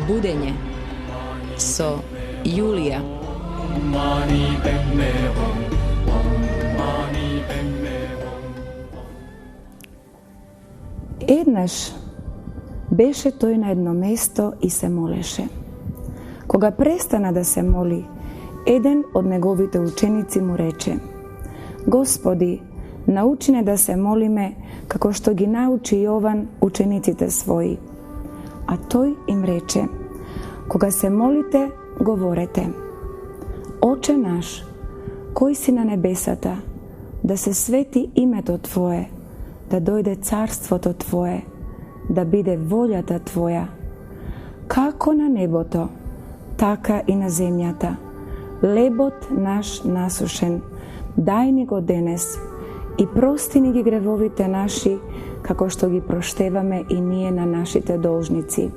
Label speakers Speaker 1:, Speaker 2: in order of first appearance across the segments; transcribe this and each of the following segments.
Speaker 1: Budenje со Јулија.
Speaker 2: Еднаш беше тој на едно место и се молеше. Кога престана да се моли, еден од неговите ученици му рече: Господи, научи не да се молиме како што ги научи Јован учениците своји. А тој им рече: Кога се молите, говорете: Оче наш, кој си на небесата, да се свети името Твое, да дојде царството Твое, да биде волјата Твоја, како на небото, така и на земјата. Лебот наш насушен, дај ни го денес и прости ни ги гревовите наши, како што ги проштеваме и ние на нашите должници.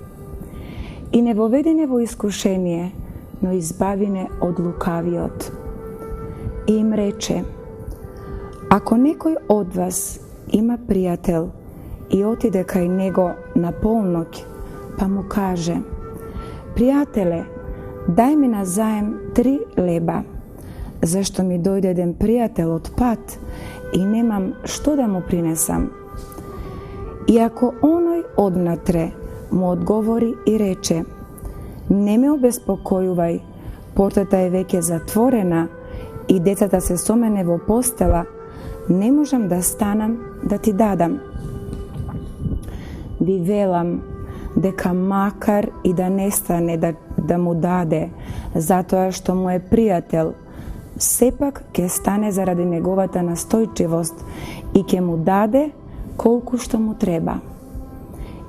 Speaker 2: И не воведи не во искушение, но избави не од лукавиот. И им рече: Ако некој од вас има пријател и отиде кај него на полноќ, па му каже: Пријателе, дај ми на заем 3 леба, зашто ми дојде еден пријател од пат и немам што да му принесам. И ако оној однатре му одговори и рече: Не ме обеспокојувај, портата е веќе затворена и децата се со мене во постела, не можам да станам да ти дадам. Ви велам дека макар и да не стане да му даде, затоа што му е пријател, сепак ќе стане заради неговата настојчивост и ќе му даде колку што му треба.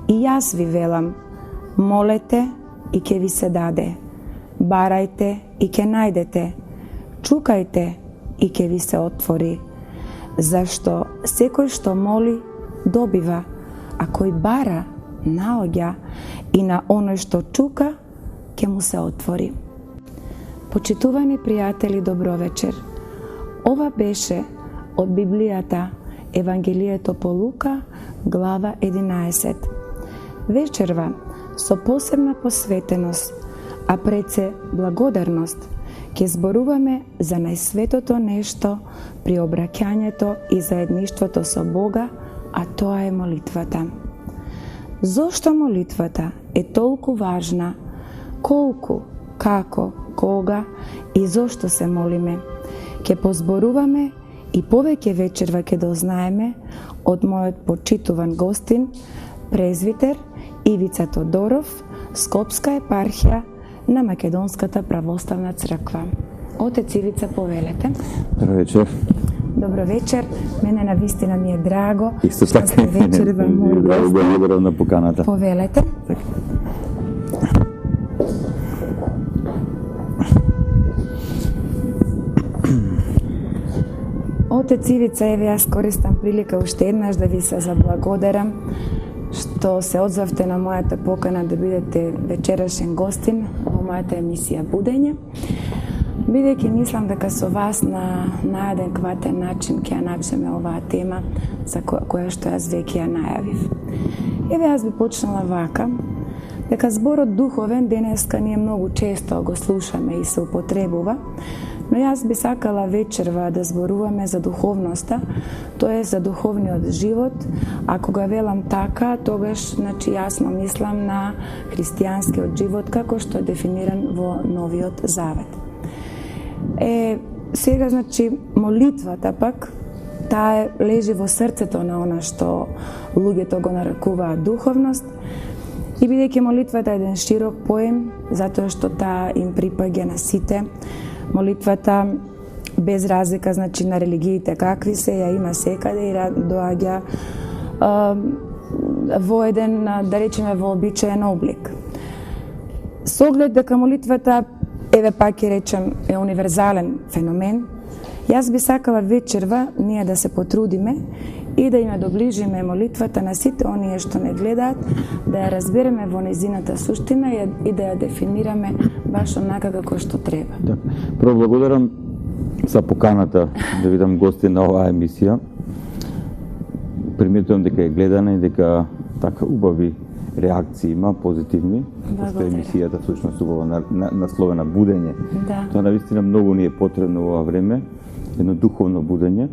Speaker 2: И јас ви велам, молете и ќе ви се даде, барајте и ќе најдете, чукајте и ќе ви се отвори. Зашто секој што моли, добива, а кој бара, наоѓа, и на оној што чука, ќе му се отвори. Почитувани пријатели, добро вечер. Ова беше од Библијата, Евангелието по Лука, глава 11. Вечерва, со посебна посветеност, а пред се благодарност, ќе зборуваме за најсветото нешто при обраќањето и заедништвото со Бога, а тоа е молитвата. Зошто молитвата е толку важна? Колку, како, кога и зошто се молиме? Ќе позборуваме и повеќе вечерва ќе дознаеме од мојот почитуван гостин, презвитер Ивица Тодоров, Скопска епархија на Македонската православна црква. Отец Ивица, повелете.
Speaker 3: Добро вечер.
Speaker 2: Добро вечер. Мене навистина ми е драго.
Speaker 3: Исто така.
Speaker 2: Вечер во мој гост.
Speaker 3: Благодарам на поканата.
Speaker 2: Повелете.
Speaker 3: Така.
Speaker 2: Отец Ивица, еве јас користам прилика уште еднаш да ви се заблагодарам што се одзвавте на мојата покана да бидете вечерашен гостин во мојата емисија Будење. Бидејќи мислам дека со вас на најадекватен начин ќе ја начнеме оваа тема за која што јас веќе ја најавив. Еве јас би почнала вака, дека зборот духовен денеска ние многу често го слушаме и се употребува, но јас би сакала вечерва да зборуваме за духовноста, тоа за духовниот живот, а кога велам така, тогаш јасно мислам на христијанскиот живот како што е дефиниран во Новиот Завет. Сега, молитвата пак, таа лежи во срцето на она што луѓето го нарекуваат духовност, и бидејќи молитвата е еден широк поем, затоа што таа им припаѓа на сите, молитвата без разлика на религиите какви се, ја има секаде и доаѓа во еден, да речеме, вообичаен облик. Со оглед дека молитвата, еве пак ќе речем, е универзален феномен, јас би сакала вечерва ние да се потрудиме и да ја доближиме молитвата на сите оние што не гледаат, да ја разбереме во незината суштина и да ја дефинираме баш онака како што треба.
Speaker 3: Да. Прво благодарам за поканата да видам гости на оваа емисија. Приметувам дека е гледана и дека така убави реакции има, позитивни. Пошто емисијата всушност убава насловена будење.
Speaker 2: Да.
Speaker 3: Тоа навистина многу ни е потребно во ова време, едно духовно будење.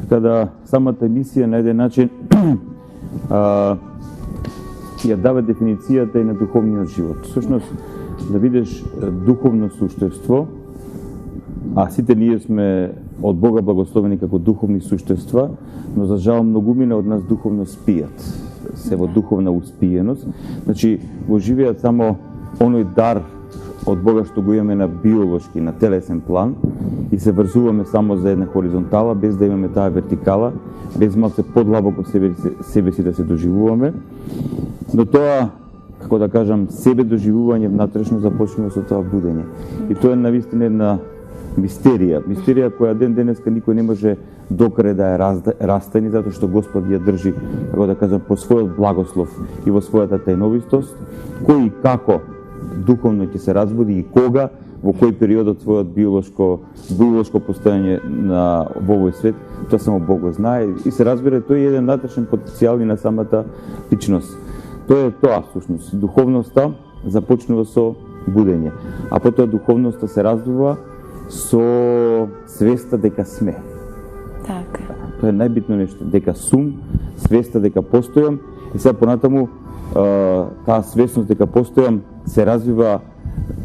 Speaker 3: Така да самата емисија на еден начин ја дава дефиницијата и на духовниот живот. Всушност, да видиш духовно суштество, а сите ние сме од Бога благословени како духовни суштества, но за жал многумина од нас духовно спијат. Се во духовна успиеност. Значи, го живеат само оној дар од Бога што го имаме на биолошки, на телесен план и се врзуваме само за една хоризонтала, без да имаме таа вертикала, без малце подлабоко себе си да се доживуваме. Но тоа, како да кажам, себе доживување внатрешно започнува со тоа будење. И тоа е навистина една мистерија. Мистерија која ден денеска никој не може докрај да ја растени, затоа што Господ ја држи, како да кажам, по својот благослов и во својата тајновистост, кој и како духовно ќе се разбуди и кога, во кој период од својот биолошко постојање во овој свет, тоа само Бог го знае и се разбира, тој е еден натрешен потенцијал и на самата личност. Тоа е тоа, всушност, духовноста започнува со будење, а потоа духовноста се развива со свеста дека сме.
Speaker 2: Така.
Speaker 3: Тоа е најбитно нешто, дека сум, свеста дека постојам, и сега понатаму таа свесност дека постојам се развива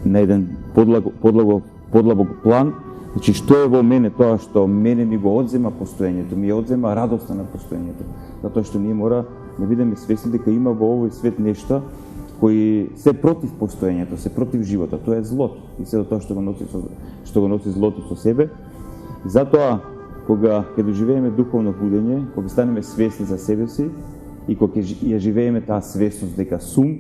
Speaker 3: на еден подлабок план. Значи, што е во мене, тоа што мене ми го одзема постоењето, ми ја одзема радоста на постоењето. Затоа што ние мора да бидеме свесни дека има во овој свет нешта кои се против постоењето, се против животот. Тоа е злото и се тоа што го носи злото со себе. Затоа, кога ќе доживееме духовно будење, кога станеме свесни за себе си и кога ќе ја живееме таа свесност дека сум,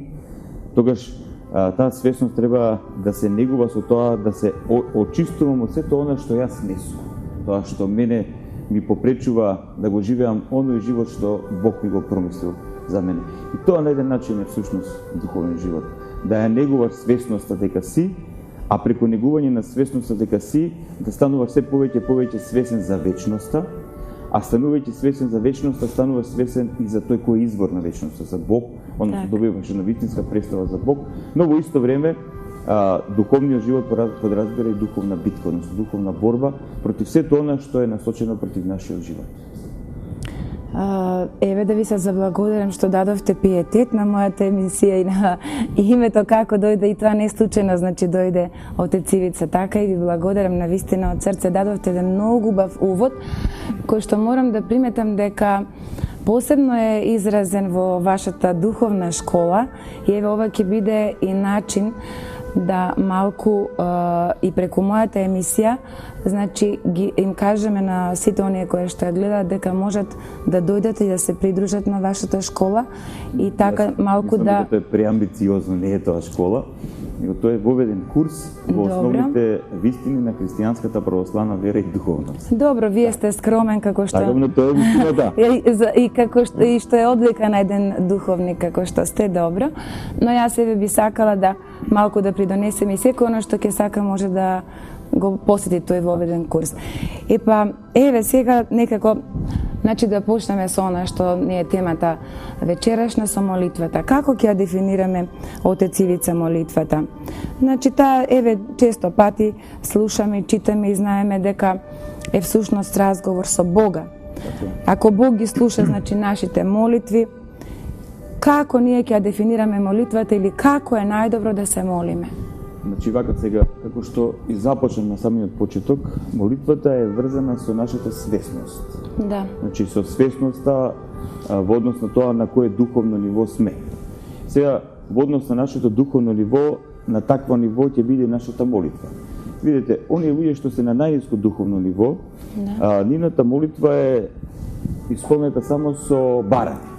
Speaker 3: тогаш таа свесност треба да се негува со тоа да се очистувам од сето она што јас не сум. Тоа што мене ми попречува да го живеам оној живот што Бог ми го промислил за мене. И тоа на еден начин е всушност духовен живот. Да ја негуваш свесноста дека си, а преку негување на свесноста дека си, да стануваш се повеќе свесен за вечноста, а станувајќи свесен за вечноста, стануваш свесен и за тој кој е извор на вечноста, за Бог, односно добиваш една вистинска представа за Бог, но во исто време духовниот живот подразбира и духовна битка, односно духовна борба против сето она што е насочено против нашиот живот.
Speaker 2: Еве да ви се заблагодарам што дадовте пиетет на мојата емисија и на името како дојде, и тоа не е случајно, значи дојде Отец Ивица, така, и ви благодарам на вистина од срце, дадовте еден многу убав увод кој што морам да приметам дека посебно е изразен во вашата духовна школа и еве ова ќе биде и начин да малку и преку мојата емисија, значи им кажеме на сите оние кои што ја гледаат дека можат да дојдат и да се придружат на вашата школа и така малку да...
Speaker 3: Тоа е преамбициозно, не е тоа школа, него тоа е воведен курс во основните вистини на христијанската православна вера и духовност.
Speaker 2: Добро, вие сте скромен како што...
Speaker 3: Така, но тоа е вистина, да.
Speaker 2: И како што, и што е одлика на еден духовник како што сте, добро. Но јас еве би сакала да малку да придонесем и секој оно што ќе сака може да го посети тој воведен курс. Еве сега некако, значи да почнеме со она што не е темата вечерашна, со молитвата. Како ќе ја дефинираме, Отец Ивица, молитвата? Значи таа, еве, често пати слушаме и читаме и знаеме дека е всушност разговор со Бога. Ако Бог ги слуша, значи нашите молитви, како ние ќе ја дефинираме молитвата или како е најдобро да се молиме?
Speaker 3: Значи, вака сега, како што и започнем на самиот почеток, молитвата е врзана со нашата свесност.
Speaker 2: Да.
Speaker 3: Значи, со свесноста во однос на тоа на кое духовно ниво сме. Сега, во однос на нашето духовно ниво, на такво ниво ќе биде нашата молитва. Видите, оние луѓе што се на најниско духовно ниво, нивната молитва е исполнета само со барање.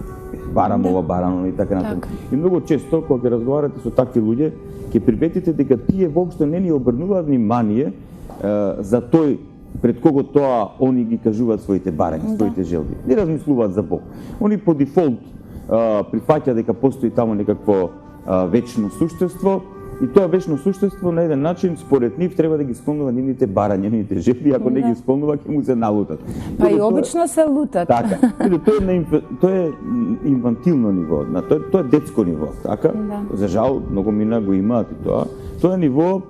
Speaker 3: Барам ова, барам и така натаму. И многу често, кога ќе разговарате со такви луѓе, ќе приметите дека тие воопшто не ни обрнуваат внимание за тој пред кого тоа они ги кажуваат своите барања, своите желби. Не размислуваат за Бог. Они по дефолт прифаќаат дека постои таму некакво вечно суштество И тоа вечно суштество на еден начин според нив треба да ги исполнува нивните барања, нивните желби, ако не ги исполнува ќе му се налутат.
Speaker 2: Па и обично се лутат.
Speaker 3: Така. Тоа е инфантилно ниво, тоа е детско ниво, така? За жал многу мина го имаат и тоа. Тоа е ниво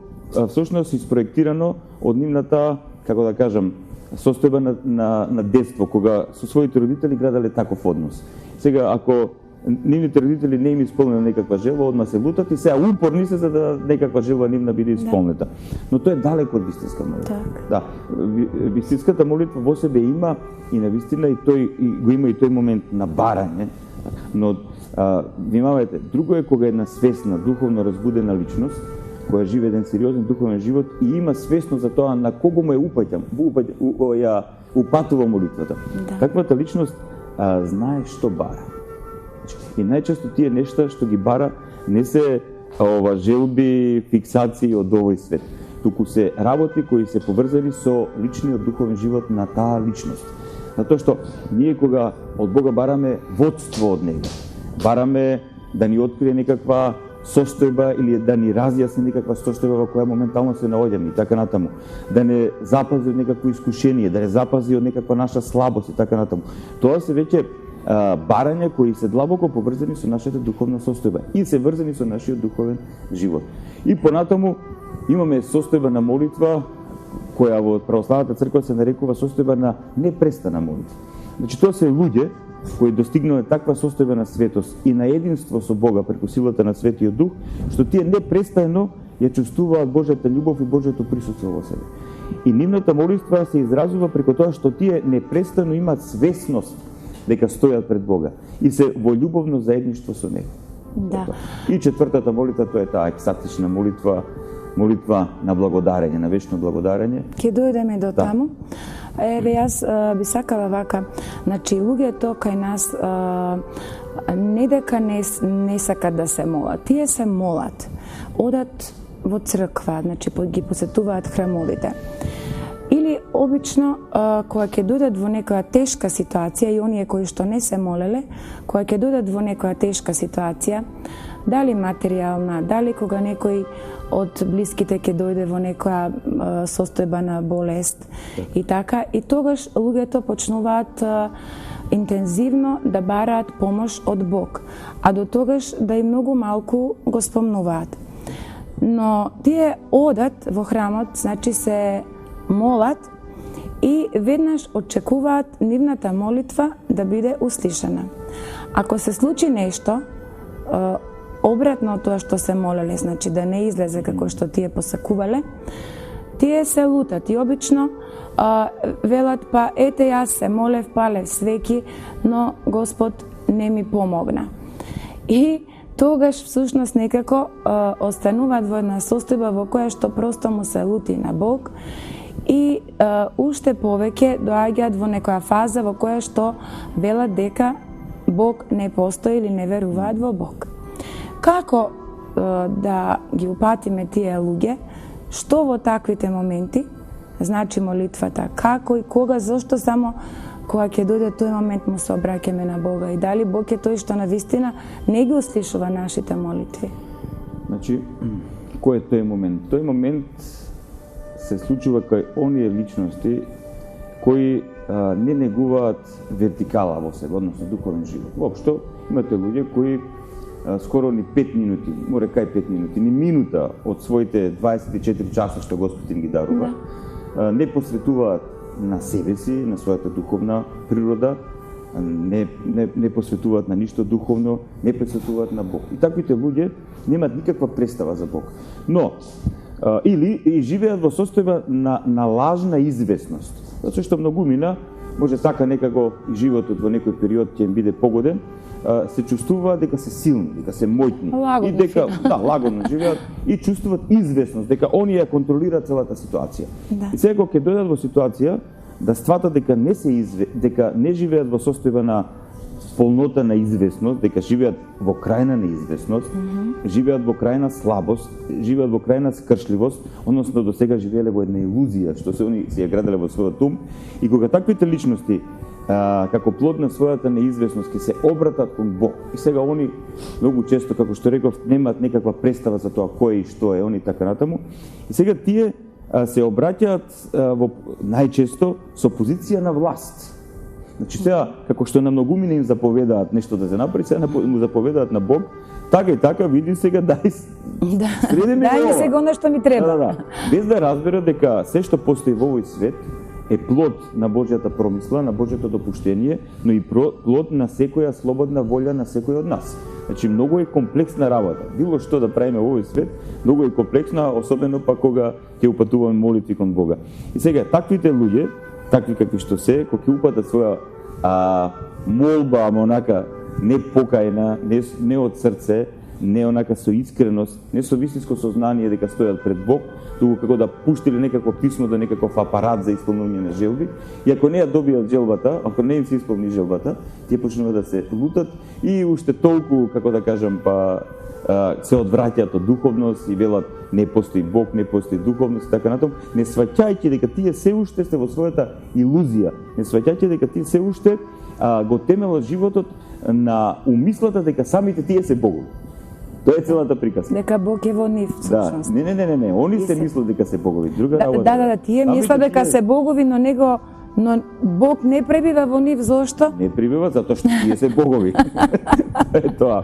Speaker 3: всушност испроектирано од нивната, како да кажам, состојба на детство, кога со своите родители градале таков однос. Сега, ако нивните родители не им исполнена некаква желба, одма се лутат и сега упорни се за да некаква желба нивна биде исполнета. Но тоа е далеко од вистинска молитва. Да, вистинската молитва во себе има и навистина и го има и тој момент на барање. Но внимавајте, друго е кога една свесна, духовно разбудена личност која живее еден сериозен духовен живот и има свесност за тоа на кого му упатува молитвата. Таквата личност знае што бара. И најчесто тие нешта што ги бара не се желби, фиксации од овој свет, туку се работи кои се поврзани со личниот духовен живот на таа личност. Затоа што ние кога од Бога бараме водство од Него, бараме да ни открие некаква состојба или да ни разјасни некаква состојба во која моментално се наоѓаме и така натаму, да не запази од некакво искушение, да не запази од некаква наша слабост и така натаму. Тоа се веќе барања кои се длабоко поврзани со нашата духовна состојба и се врзани со нашиот духовен живот. И понатаму имаме состојба на молитва која во православната црква се нарекува состојба на непрестана молитва. Значи тоа се луѓе кои достигнале таква состојба на светост и на единство со Бога преку силата на Светиот Дух, што тие непрестано ја чувствуваат Божјата љубов и Божјото присуство во себе. И нивната молитва се изразува преку тоа што тие непрестано имаат свесност дека стојат пред Бога и се во љубовно заедништво со Него.
Speaker 2: Да.
Speaker 3: И четвртата молитва, тоа е таа екстатична молитва, молитва на благодарење, на вечно благодарење.
Speaker 2: Ќе дојдеме до таму. Еве, јас би сакала вака, значи луѓето кај нас не дека не сакат да се молат, тие се молат, одат во црква, значи ги посетуваат храмовите. Или обично кога ќе дојдат во некоја тешка ситуација и оние кои што не се молеле, кога ќе дојдат во некоја тешка ситуација, дали материјална, дали кога некој од блиските ќе дојде во некоја состојба на болест и така, и тогаш луѓето почнуваат интензивно да бараат помош од Бог, а до тогаш да и многу малку го спомнуваат. Но тие одат во храмот, значи се молат и веднаш очекуваат нивната молитва да биде услишана. Ако се случи нешто обратно од тоа што се молеле, значи да не излезе како што тие посакувале, тие се лутат и обично велат па ете јас се молев, палев свеки, но Господ не ми помогна. И тогаш всушност некако остануваат во една состојба во која што просто му се лути на Бог и уште повеќе доаѓаат во некоја фаза во која што велат дека Бог не постои или не веруваат во Бог. Како да ги упатиме тие луѓе, што во таквите моменти значи молитвата, како и кога, зошто само кога ќе дојде тој момент му се обраќаме на Бога и дали Бог е тој што навистина не ги услишува нашите молитви?
Speaker 3: Значи, кој е тој момент? Тој момент се случува кај оние личности кои не негуваат вертикала во себе, односно духовен живот. Воопшто имате луѓе кои скоро ни 5 минути, море кај 5 минути, ни минута од своите 24 часа што Господ им ги дарува, не посветуваат на себе си, на својата духовна природа, не посветуваат на ништо духовно, не посветуваат на Бог. И таквите луѓе немаат никаква представа за Бог. Но, или живеат во состојба на лажна известност. Затоа што многумина, може така некако и животот во некој период ќе им биде погоден, се чувствуваат дека се силни, дека се моќни и дека лагодно живеат и чувствуваат известност дека оние ја контролираат целата ситуација. И сега кога ќе дојдат во ситуација да сватат дека не живеат во состојба на полнота на известност, дека живеат во крајна неизвестност, живеат во крајна слабост, живеат во крајна скршливост, односно до сега живееле во една илузија што се они си ја граделе во својот ум, и кога таквите личности како плод на својата неизвестност ќе се обратат кон Бог. И сега они многу често, како што реков, немаат некаква представа за тоа кој и што е, они така натаму. И сега тие се обраќаат најчесто со позиција на власт. Значи сега, како што на многумина им заповедаат нешто да се направи, сега му заповедаат на Бог, така и така, види сега, дај
Speaker 2: ми сега она што ми треба.
Speaker 3: Без да разбера дека се што постои во овој свет е плод на Божјата промисла, на Божјото допуштение, но и плод на секоја слободна волја на секој од нас. Значи, многу е комплексна работа. Било што да правиме во овој свет, многу е комплексна, особено па кога ќе упатуваме молитви кон Бога. И сега, таквите луѓе, такви какви што се, кога ќе упатат своја молба, ама онака не покајна, не од срце, не онака со искреност, не со вистинско сознание дека стојат пред Бог, туку како да пуштиле некако писмо до некаков апарат за исполнување на желби, и ако не ја добијат желбата, ако не им се исполни желбата, тие почнуваат да се лутат и уште толку, како да кажам, се одвраќаат од духовност и велат не постои Бог, не постои духовност и така натаму, не сваќајќи дека тие се уште се во својата илузија, не сваќајќи дека тие се уште го темелат животот на умислата дека самите тие се богови. Тоа е целата приказка.
Speaker 2: Дека Бог е во нив, всушност.
Speaker 3: Не. Они се мислат дека се богови. Друга работа.
Speaker 2: Да, тие мислат дека се богови, но Бог не пребива во нив. Зошто?
Speaker 3: Не пребива затоа што тие се богови. Е тоа.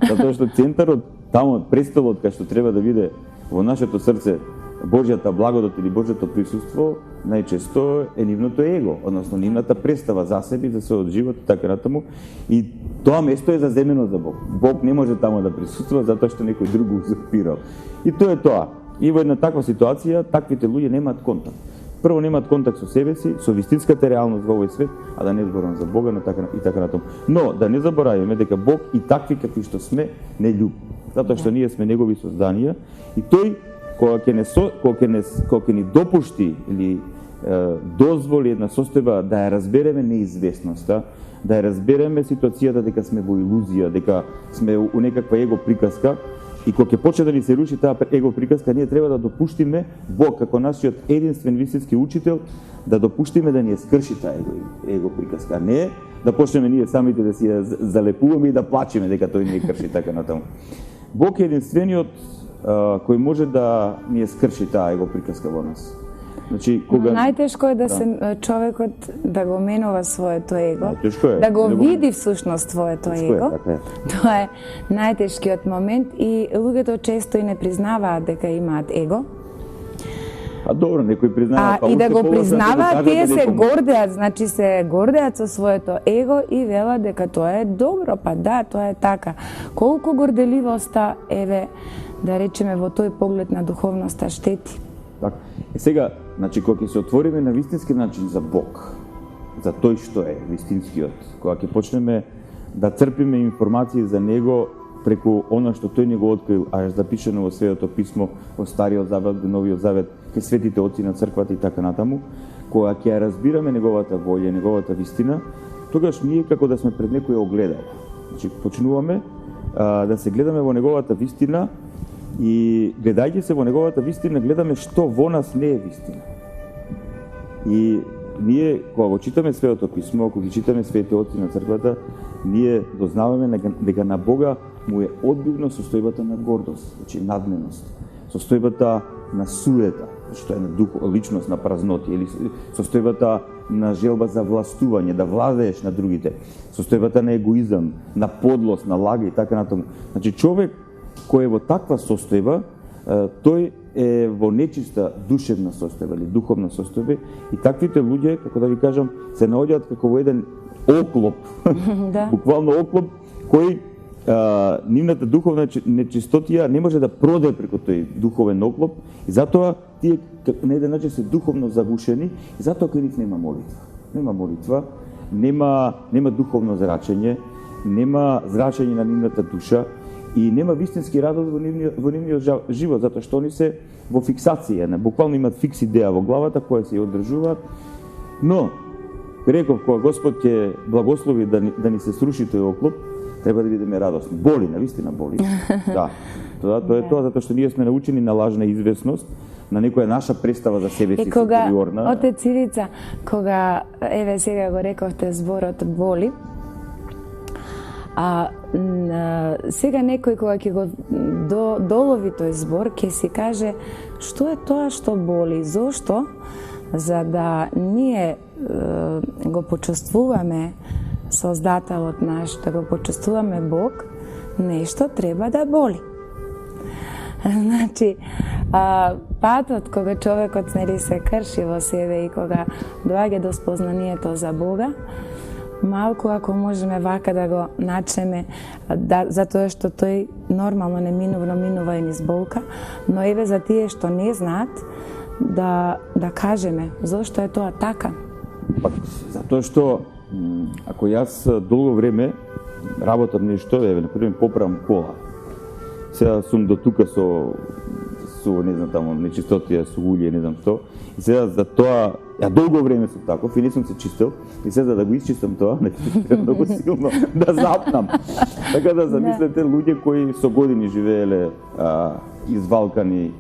Speaker 3: Затоа што центарот, таму престолот кај што треба да биде во нашето срце Божјата благодат или Божјото присуство, најчесто е нивното его, односно нивната представа за себе, за својот живот и така натаму. И тоа место е заземено за Бог. Бог не може таму да присуствува затоа што некој друг го узурпирал. И тоа е тоа. И во една таква ситуација таквите луѓе немаат контакт. Прво немаат контакт со себе си, со вистинската реалност во овој свет, а да не зборам за Бога и така натаму. Но да не забораваме дека Бог и такви какви што сме не љуби. Затоа што ние сме негови созданија и тој кога ќе ни допушти или дозволи една состојба да ја разбереме неизвестноста, да ја разбереме ситуацијата дека сме во илузија, дека сме у некаква его приказка, и кога ќе почне да ни се руши таа его приказка, ние треба да допуштиме Бог како нашиот единствен вистински учител да допуштиме да ни ја скрши таа его приказка, не да почнеме ние самите да си ја залепуваме и да плачеме дека тој ни ја крши така натаму. Бог е единствениот кој може да ни ја скрши таа его приказка во нас. Значи, кога
Speaker 2: најтешко е да се човекот да го менува своето его,
Speaker 3: е,
Speaker 2: да го види всушност своето его.
Speaker 3: Така.
Speaker 2: Тоа е најтешкиот момент и луѓето често и не признаваат дека имаат его.
Speaker 3: Добро, некои признаваат,
Speaker 2: и да го признаваат, тие се гордеат, значи се гордеат со своето его и велат дека тоа е добро, па да, тоа е така. Колку горделивоста, еве, да речеме во тој поглед на духовноста штети.
Speaker 3: Така. Сега, значи, кога ќе се отвориме на вистински начин за Бог, за тој што е вистинскиот, кога ќе почнеме да црпиме информации за Него преку она што тој ни го открил, а е запишено во Светото писмо, во Стариот Завет, во Новиот Завет, ке светите оци на црквата и така натаму, кога ќе ја разбираме Неговата волја, Неговата вистина, тогаш ние како да сме пред некој огледал. Значи, почнуваме да се гледаме во Неговата вистина и гледајќи се во Неговата вистина, гледаме што во нас не е вистина. И ние, кога го читаме Светото писмо, кога ги читаме светите оци на црквата, ние дознаваме дека на Бога му е одбивно состојбата на гордост, значи надменост, состојбата на суета, што е на дух, личност на празноти, или состојбата на желба за властување, да владееш на другите, состојбата на егоизам, на подлост, на лага и така натаму. Значи човек кој е во таква состојба, тој е во нечиста душевна состојба или духовна состојба и таквите луѓе, како да ви кажам, се наоѓаат како во еден оклоп, буквално оклоп кој нивната духовна нечистотија не може да проде преку тој духовен оклоп и затоа тие на еден начин се духовно загушени и затоа кај нив нема молитва. Нема молитва, нема духовно зрачење, нема зрачење на нивната душа и нема вистински радост во нивниот живот, затоа што они се во фиксација, буквално имаат фикс идеја во главата која се ја одржуваат. Но реков, кога Господ ќе благослови да ни се сруши тој оклоп, треба да бидеме радосни. Боли, навистина боли. Да. Тоа е тоа затоа што ние сме научени на лажна известност, на некоја наша представа за себе си
Speaker 2: кога,
Speaker 3: супериорна.
Speaker 2: Отец Ивица, кога, еве сега го рековте зборот боли, сега некој кога ќе го долови тој збор, ќе си каже што е тоа што боли, зошто? За да ние го почувствуваме Создателот наш, да го почувствуваме Бог, нешто треба да боли. Значи, патот кога човекот се крши во себе и кога доаѓа до спознанието за Бога, малку ако можеме вака да го начнеме, затоа што тој нормално неминувано минува и низ болка, но еве за тие што не знаат, да кажеме зошто е тоа така.
Speaker 3: Пак, затоа што ако јас долго време работам нешто, еве например поправам кола. Сега сум до тука со не знам таму нечистотија, со улје, не знам што. И сега за тоа ја долго време сум таков и не сум се чистил и сега да го исчистам тоа, треба многу силно да запнам. Така да замислете луѓе кои со години живееле извалкани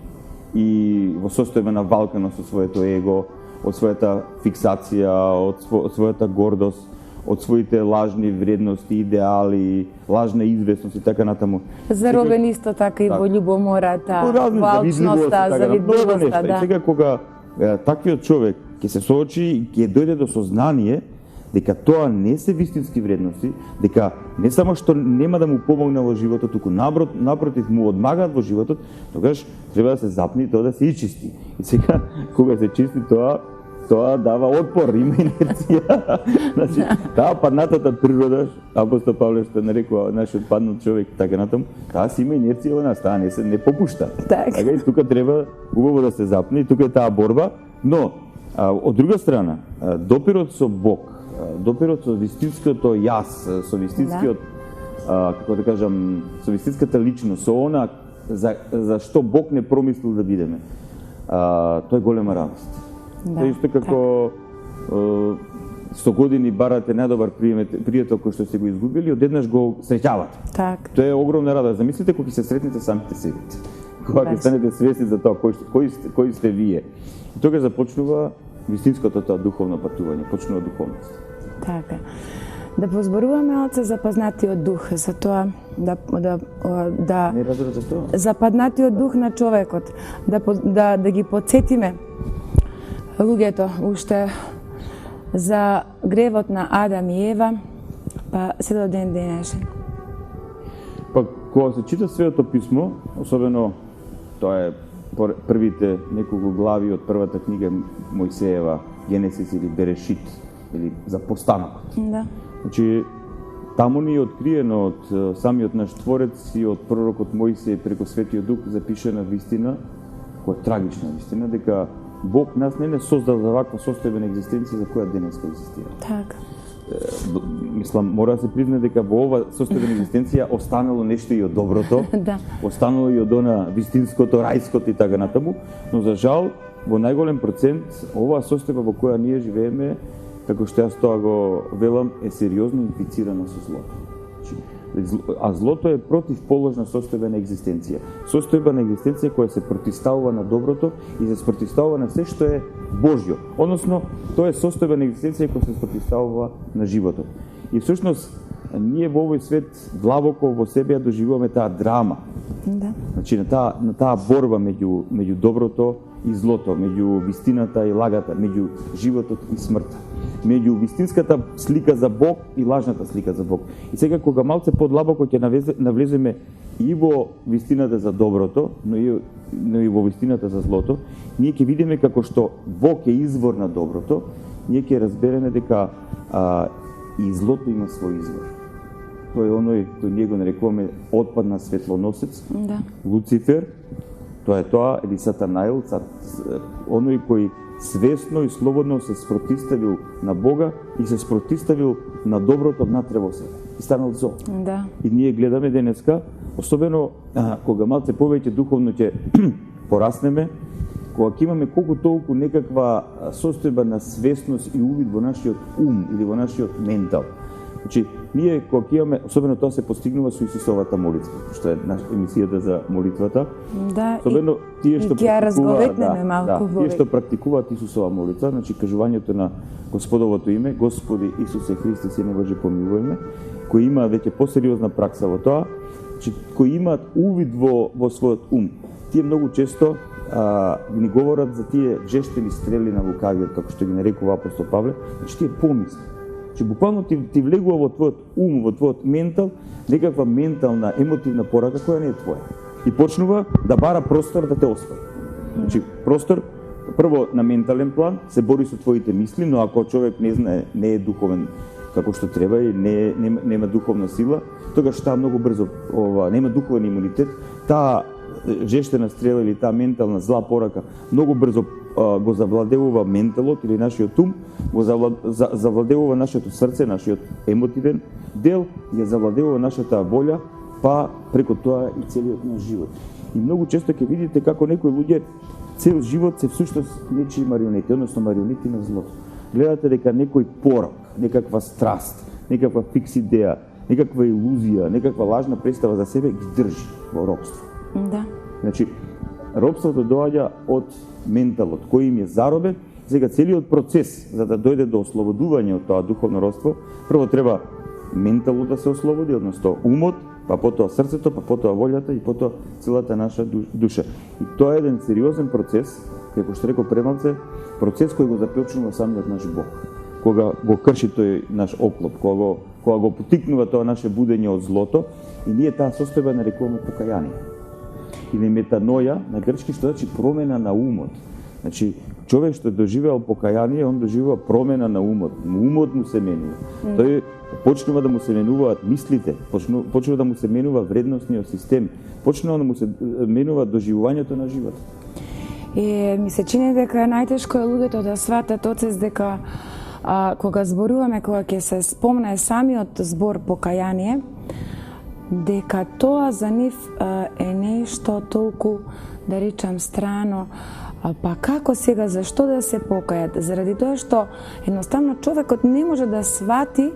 Speaker 3: и во состојба на валканост од своето его, од својата фиксација, од својата гордост, од своите лажни вредности, идеали, лажна известност и така натаму.
Speaker 2: Заробен исто така и во љубомората, во алчноста, завидливоста, да.
Speaker 3: И сега кога таквиот човек ќе се соочи и ќе дојде до сознание дека тоа не се вистински вредности, дека не само што нема да му помогне во животот, туку напротив му одмагаат во животот, тогаш треба да се запне и тоа да се ичисти. И сега кога се чисти тоа дава отпор, има инерција. Значи, таа паднатата природа, апостол Павле што нарекува нашиот паднат човек, така натаму, таа си има инерција во нас, таа не попушта. Така и тука треба убаво да се запне и тука е таа борба, но од друга страна, допирот со Бог, допирот со вистинското јас, со вистинскиот, како да кажам, со вистинската личност, со она за што Бог не промислил да бидеме, тоа е голема радост. Тоа исто како со години барате најдобар пријател кој што сте го изгубили, одеднаш го среќавате.
Speaker 2: Так.
Speaker 3: Тоа е огромна радост. Замислите кога ќе се сретнете самите себе. Кога ќе станете свесни за тоа кои сте вие. И тогаш започнува вистинското тоа духовно патување, почнува духовност.
Speaker 2: Така. Да позборуваме оце запазнатиот дух, за тоа да
Speaker 3: Не разбирам за тоа.
Speaker 2: западнатиот дух на човекот, да ги потсетиме луѓето уште за гревот на Адам и Ева, па се до ден денешен.
Speaker 3: Па кога се чита Светото писмо, особено тоа е првите неколку глави од првата книга Мојсеева, Генесис или Берешит, или за постанокот.
Speaker 2: Да.
Speaker 3: Значи, таму ни е откриено од самиот наш Творец и од пророкот Мојсеј преку Светиот Дух запишена вистина, која е трагична вистина, дека Бог нас не создал за ваква состојба на екзистенција за која денеска екзистира.
Speaker 2: Така.
Speaker 3: Мислам, мора да се призна дека во ова состојба на екзистенција останало нешто и од доброто,
Speaker 2: Да.
Speaker 3: останало и од она вистинското, рајското и така натаму, но за жал, во најголем процент, оваа состојба во која ние живееме, како што јас тоа го велам, е сериозно инфицирана со злото. А злото е противположна состојба на екзистенција. Состојба на екзистенција која се противставува на доброто и се спротивставува на се што е Божјо. Односно, тоа е состојба на екзистенција која се спротивставува на животот. И всушност, ние во овој свет длабоко во себе ја доживуваме таа драма.
Speaker 2: Да.
Speaker 3: Значи, на таа борба меѓу доброто и злото, меѓу вистината и лагата, меѓу животот и смртта, меѓу вистинската слика за Бог и лажната слика за Бог. И сега кога малце подлабоко ќе навлеземе и во вистината за доброто, но и во вистината за злото, ние ќе видиме како што Бог е извор на доброто, ние ќе разбереме дека и злото има свој извор. Тој е оној кој ние го нарекуваме отпадна светлоносец,
Speaker 2: Да.
Speaker 3: Луцифер, тоа е тоа, или Сатанаил, оној кој свесно и слободно се спротивставил на Бога и се спротивставил на доброто внатре во себе. И станал зло.
Speaker 2: Да.
Speaker 3: И ние гледаме денеска, особено кога малце повеќе духовно ќе пораснеме, кога ќе имаме колку толку некаква состојба на свесност и увид во нашиот ум или во нашиот ментал. Значи, ние кога имаме, особено тоа се постигнува со Исусовата молитва, што е емисијата за молитвата.
Speaker 2: Да,
Speaker 3: особено тие што
Speaker 2: ќе разговетнеме малку
Speaker 3: тие што практикуваат Исусова молитва, значи кажувањето на Господовото име, Господи Исусе Христе, Сине Божи, помилувај, кои имаат веќе посериозна пракса во тоа, значи кои имаат увид во својот ум. Тие многу често ни говорат за тие жестени стрели на лукавиот, како што ги нарекува апостол Павле, значи тие помисли. Че буквално ти влегува во твојот ум, во твојот ментал, некаква ментална, емотивна порака која не е твоја. И почнува да бара простор да те освои. Значи, простор, прво на ментален план, се бори со твоите мисли, но ако човек не знае, не е духовен како што треба и нема духовна сила, тогаш таа многу брзо нема духовен имунитет, таа жештена стрела или таа ментална зла порака многу брзо го завладевува менталот или нашиот ум, го завладевува нашето срце, нашиот емотивен дел, ја завладевува нашата волја, па преку тоа и целиот наш живот. И многу често ќе видите како некои луѓе цел живот се всушност нечии марионети, односно марионети на злото. Гледате дека некој порок, некаква страст, некаква фикс идеја, некаква илузија, некаква лажна представа за себе ги држи во робство.
Speaker 2: Да.
Speaker 3: Значи, робството доаѓа од менталот, кој им е заробен. Сега целиот процес за да дојде до ослободување од тоа духовно робство, прво треба менталот да се ослободи, односно умот, па потоа срцето, па потоа волјата и потоа целата наша душа. И тоа е еден сериозен процес, како што рекол премалце, процес кој го започнува самиот наш Бог. Кога го крши тој наш оклоп, кога го потикнува тоа наше будење од злото, и ние таа состојба нарекуваме покаяние. Или метаноја на грчки, што значи промена на умот. Значи, човек што доживеал покаяние, он доживува промена на умот. Умот му се менува. Тој почнува да му се менуваат мислите, почнува да му се менува вредносниот систем, почнува да му се менува доживувањето на животот.
Speaker 2: И ми се чини дека најтешко е луѓето да сватат оцес дека кога зборуваме, кога ќе се спомне самиот збор покаяние, дека тоа за нив е нешто толку, да речам, страно. Па како сега, зашто да се покајат? Заради тоа што едноставно човекот не може да свати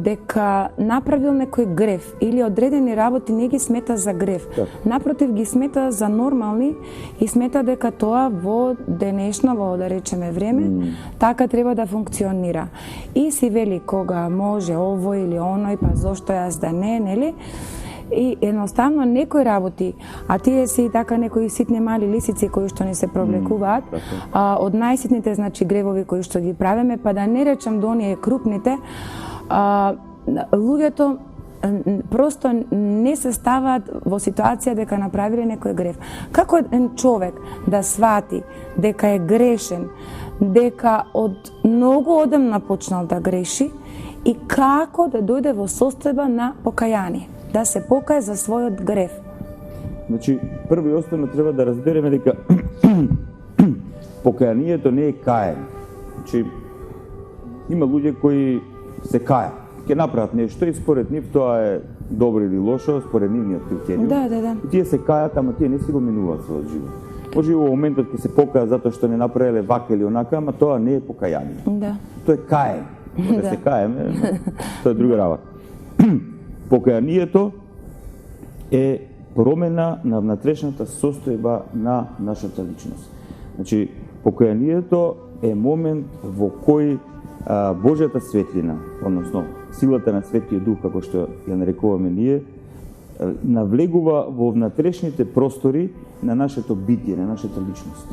Speaker 2: дека направил некој греф или одредени работи не ги смета за греф. Напротив, ги смета за нормални и смета дека тоа во денешно, да речеме, време, така треба да функционира. И си вели кога може ово или оној, па зошто јас да не, нели? И едноставно некои работи, а тие се и така некои ситни мали лисици кои што ни се провлекуваат, од најситните, значи, гревови кои што ги правиме, па да не речам до оние крупните, луѓето просто не се ставаат во ситуација дека направиле некој греф. Како еден човек да свати дека е грешен, дека од многу одамна почнал да греши и како да дојде во состојба на покаяние, да се покае за својот греф?
Speaker 3: Значи, прво и основно треба да разбереме дека покаянието не е каење. Значи, има луѓе кои се кајат, ќе направат нешто и според нив тоа е добро или лошо, според нивниот критериум.
Speaker 2: Да.
Speaker 3: И тие се кајат, ама тие не си го минуваат својот живот. Може и во моментот ќе се покајат затоа што не направиле вака или онака, ама тоа не е покаяние.
Speaker 2: Да.
Speaker 3: Тоа е каење. Кога се каеме, тоа е друга работа. Покаянието е промена на внатрешната состојба на нашата личност. Значи, покаянието е момент во кој Божјата светлина, односно силата на Светиот Дух, како што ја нарекуваме ние, навлегува во внатрешните простори на нашето битие, на нашата личност.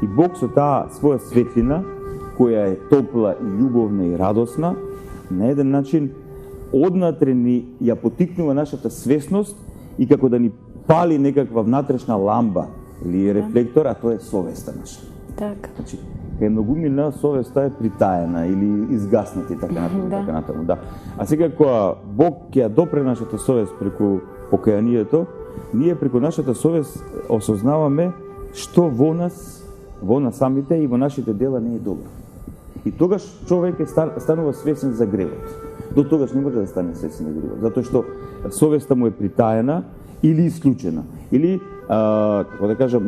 Speaker 3: И Бог со таа своја светлина, која е топла и љубовна и радосна, на еден начин однатре ни ја потикнува нашата свесност и како да ни пали некаква внатрешна ламба или рефлектор, а тоа е совеста наша.
Speaker 2: Така.
Speaker 3: Значи, кај многумина совеста е притаена или изгаснати, така натаму, така натаму, да. А сега кога Бог ќе ја допре нашата совест преку покаянието, ние преку нашата совест осознаваме што во нас самите и во нашите дела не е добро. И тогаш човек станува свесен за гревот. До тогаш не може да стане свесен за гревот, затоа што совеста му е притаена или исклучена, или како да кажам,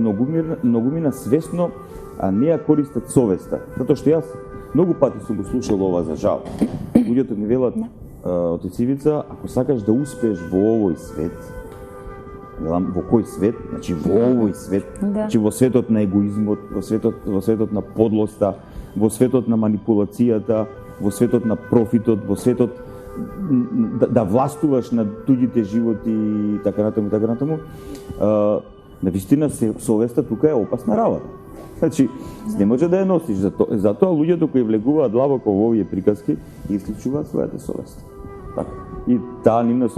Speaker 3: многумина свесно не ја користат совеста. Затоа што јас многу пати сум го слушал ова за жал. Луѓето ми велат, Отец Ивица, ако сакаш да успееш во овој свет, во кој свет? Значи во овој свет, значи во светот на егоизмот, во светот на подлоста, во светот на манипулацијата, во светот на профитот, во светот да властуваш на туѓите животи и така натаму, навистина совеста тука е опасна работа. Значи, не може да ја носиш, затоа луѓето кои влегуваат длабоко во овие приказки исклучуваат својата совест. Така. И таа нивна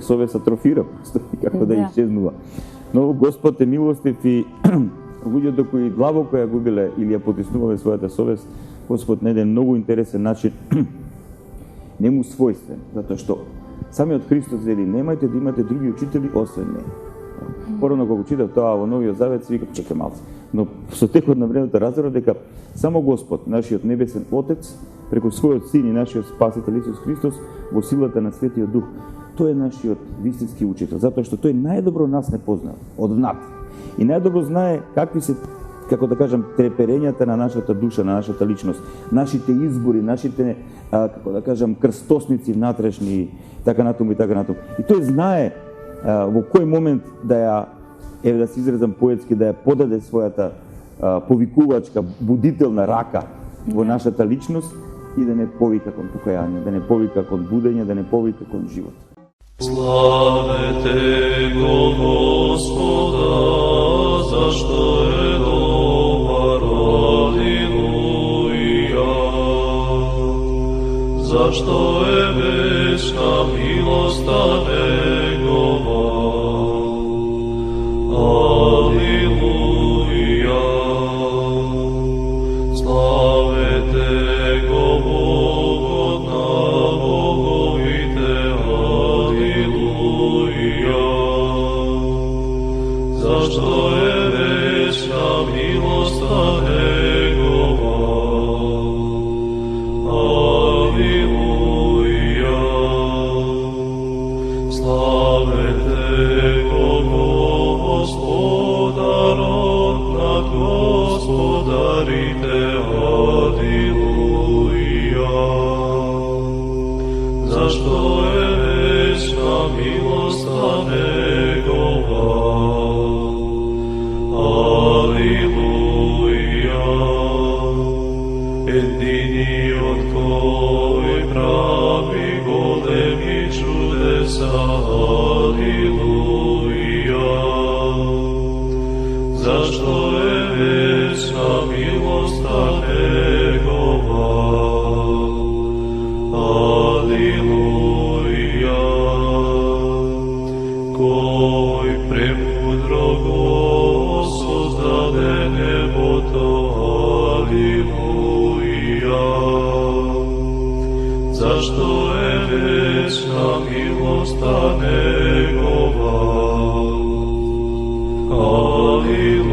Speaker 3: совест атрофира, како да исчезнува. Но Господ е милостив и луѓето кои длабоко ја губиле или ја потиснувале својата совест, Господ на еден многу интересен начин не му својствен, затоа што самиот Христос вели немајте да имате други учители освен мене. Порано кога читав тоа во Новиот Завет, си викав чекај малку. Но со текот на времето разбрав дека само Господ, нашиот небесен Отец, преку својот Син и нашиот Спасител Исус Христос, во силата на Светиот Дух, тој е нашиот вистински учител, затоа што тој најдобро нас не познава од над. И најдобро знае какви се, како да кажам, треперењата на нашата душа, на нашата личност, нашите избори, нашите, како да кажам, крстосници внатрешни, така натаму и така натаму. И тој знае во кој момент да ја, еве да се изразам поетски, да ја подаде својата повикувачка, будителна рака во нашата личност и да не повика кон покаяние, да не повика кон будење, да не повика кон живот.
Speaker 4: Славете го Господа, зашто е добар, алилуја. Зашто е вечна милоста негова, алилуја. Славете го Богот на боговите, алилуја. Зашто е вечна милоста негова, алилуја. Славете го Господарот над господарите, алилуја. Зашто е вечна милоста негова, алилуја. Единиот кој прави големи чудеса, алилуја. Зашто е вечна милоста негова, алилуја. Кој премудро го создаде небото, алилуја. Зашто е вечна милоста негова, алилуја.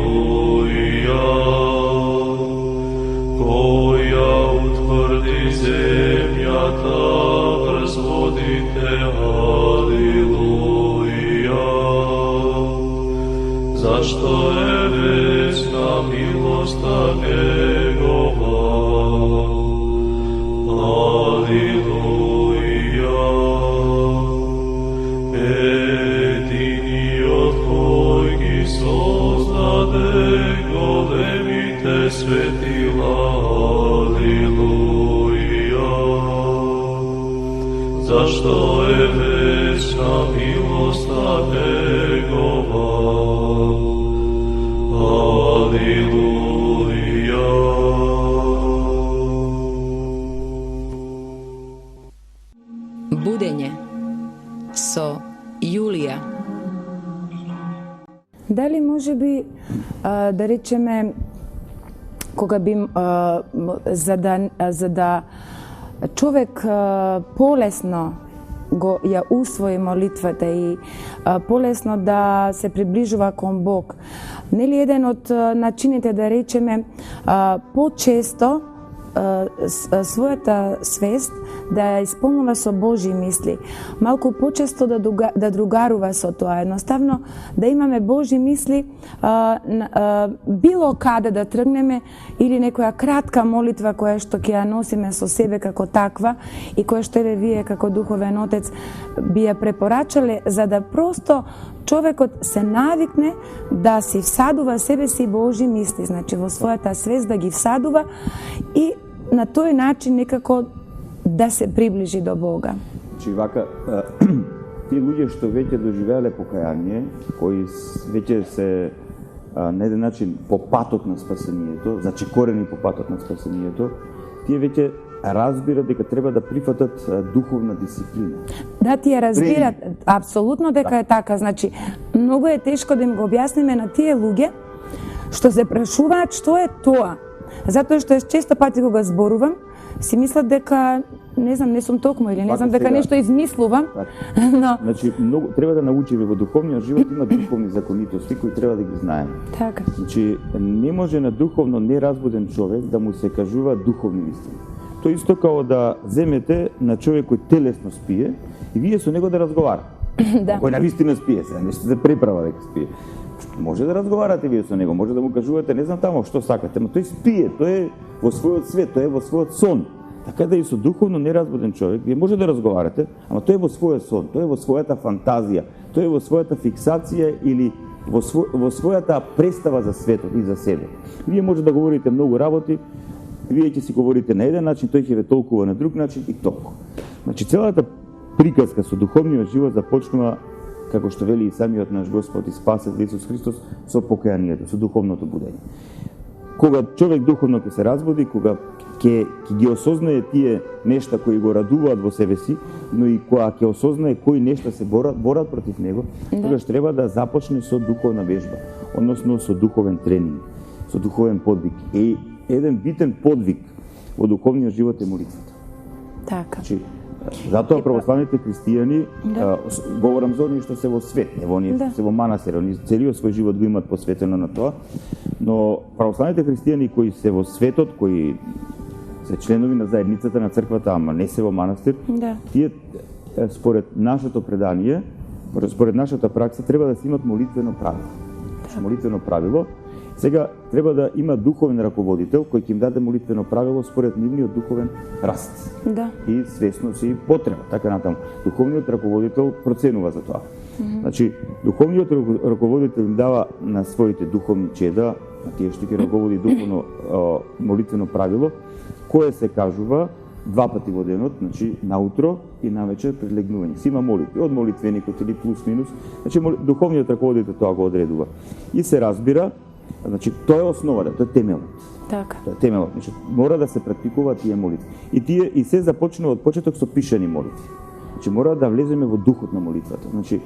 Speaker 4: Кој ја утврди земјата врз водите, алилуја. Зашто е вечна милоста негова, алилуја. Единиот кој ги создаде големите светила, алилуја. Зашто е вечна милоста негова, алилуја.
Speaker 1: Будење со Јулија.
Speaker 2: Дали може би, да речеме, кога би, за да човек полесно го ја усвои молитвата и полесно да се приближува кон Бог, нели еден од начините да речеме почесто својата свест да ја исполнува со Божји мисли. Малку почесто да другарува со тоа. Едноставно да имаме Божји мисли било каде да тргнеме или некоја кратка молитва која што ќе ја носиме со себе како таква и која што вие како духовен отец би ја препорачале за да просто човекот се навикне да си всадува себе си Божји мисли, значи во својата свест да ги всадува и на тој начин некако да се приближи до Бога.
Speaker 3: Значи вака тие луѓе што веќе доживеале покаяние, кои веќе се на еден начин по патот на спасението, зачекорени по патот на спасението, тие веќе разбират дека треба да прифатат духовна дисциплина.
Speaker 2: Да, тие разбират апсолутно дека е така. Значи, многу е тешко да им го објасниме на тие луѓе што се прашуваат што е тоа. Затоа што често пати кога зборувам, си мислат дека не знам, не сум токму или не знам дека нешто измислувам. Но
Speaker 3: значи многу треба да научиме во духовниот живот, има духовни законитости кои треба да ги знаеме.
Speaker 2: Така.
Speaker 3: Значи не може на духовно неразбуден човек да му се кажува духовни истини. Тоа исто како да земете на човек кој телесно спие и вие со него да разговарате.
Speaker 2: Да.
Speaker 3: Кој навистина спие, се нешто се преправа дека спие. Може да разговарате вие со него, може да му кажувате не знам тамо што сакате, но тој спие, тој е во својот свет, тој е во својот сон. Така да и со духовно неразбуден човек, вие може да разговарате, ама тој е во својот сон, тој е во својата фантазија, тој е во својата фиксација или во својата представа за светот и за себе. Вие може да говорите многу работи, вие ќе си говорите на еден начин, тој ќе ве толкува на друг начин и толку. Значи целата приказка со духовниот живот започнува, како што вели и самиот наш Господ и Спасител Исус Христос, со покајанието, со духовното будење. Кога човек духовно ќе се разбуди, кога ќе ги осознае тие нешта кои го радуваат во себе си, но и кога ќе осознае кои нешта се борат против него, тогаш треба да започне со духовна вежба, односно со духовен тренинг, со духовен подвиг. И еден битен подвиг во духовниот живот е молитвата.
Speaker 2: Така.
Speaker 3: Значи, затоа православните христијани, говорам за оние што се во свет, не во оние што се во манастир, оние целиот свој живот го имаат посветено на тоа, но православните христијани кои се во светот, кои се членови на заедницата на црквата, ама не се во манастир, тие според нашето предание, според нашата пракса треба да се имат молитвено правило. Молитвено правило. Сега треба да има духовен раководител кој ќе им даде молитвено правило според нивниот духовен раст.
Speaker 2: Да.
Speaker 3: И свесност и потреба, така натаму. Духовниот раководител проценува за тоа. Значи, духовниот раководител им дава на своите духовни чеда, на тие што ќе раководи духовно молитвено правило, кое се кажува 2 пати во денот, значи наутро и навечер пред легнување. Си има молитви, од молитвеникот или плюс минус, значи духовниот раководител тоа го одредува. И се разбира, значи тоа е основата, тоа е темелот.
Speaker 2: Така.
Speaker 3: Тоа е темелот, значи мора да се практикуваат тие молитви. И се започнува од почеток со пишани молитви. Значи мора да влеземе во духот на молитвата. Значи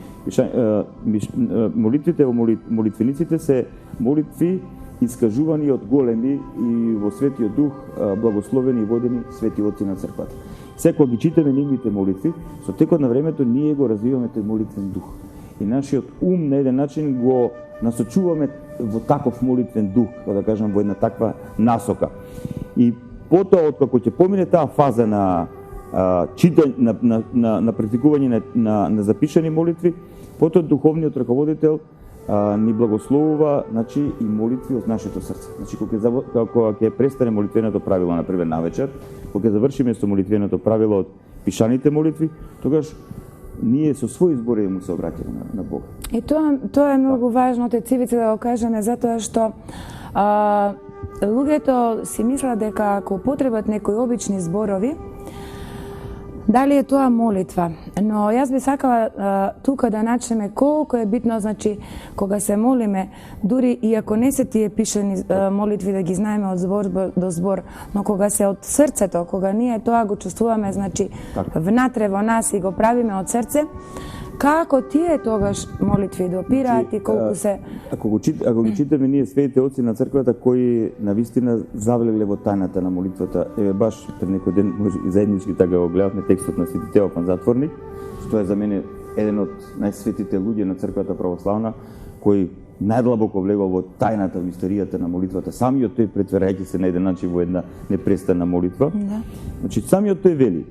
Speaker 3: молитвите во молитвениците се молитви искажувани од големи и во Светиот Дух благословени и водени свети отци на црквата. Секогаш ги читаме нивните молитви, со текот на времето ние го развиваме тој молитвен дух. И нашиот ум на еден начин го насочуваме во таков молитвен дух, да кажам, во една таква насока. И потоа, откако ќе помине таа фаза на читање, на практикување на запишани молитви, потоа духовниот раководител ни благословува, значи, и молитви од нашето срце. Значи, кога ќе престане молитвеното правило, например, навечер, кога ќе завршиме со молитвеното правило од пишаните молитви, тогаш ние со своји зборови му се обраќаме на Бог.
Speaker 2: И тоа е многу важно, отец Ивица, да го кажеме, затоа што луѓето си мислат дека ако потребат некои обични зборови, дали е тоа молитва. Но јас би сакала тука да начнеме колку е битно, значи, кога се молиме, дури и ако не се тие пишани молитви да ги знаеме од збор до збор, но кога се од срцето, кога ние тоа го чувствуваме, значи, внатре во нас и го правиме од срце, како тие тогаш молитви допираат и колку се...
Speaker 3: Ако ги читаме ние светите отци на црквата кои навистина завлегле во тајната на молитвата, еве баш пред некој ден може и заеднички така го гледавме текстот на Свети Теофан Затворник, што е за мене еден од најсветите луѓе на црквата православна, кој најдлабоко влегол во тајната, во историјата на молитвата. Самиот тој претварајќи се на еден начин во една непрестанна молитва.
Speaker 2: Да.
Speaker 3: Значи, самиот тој вели,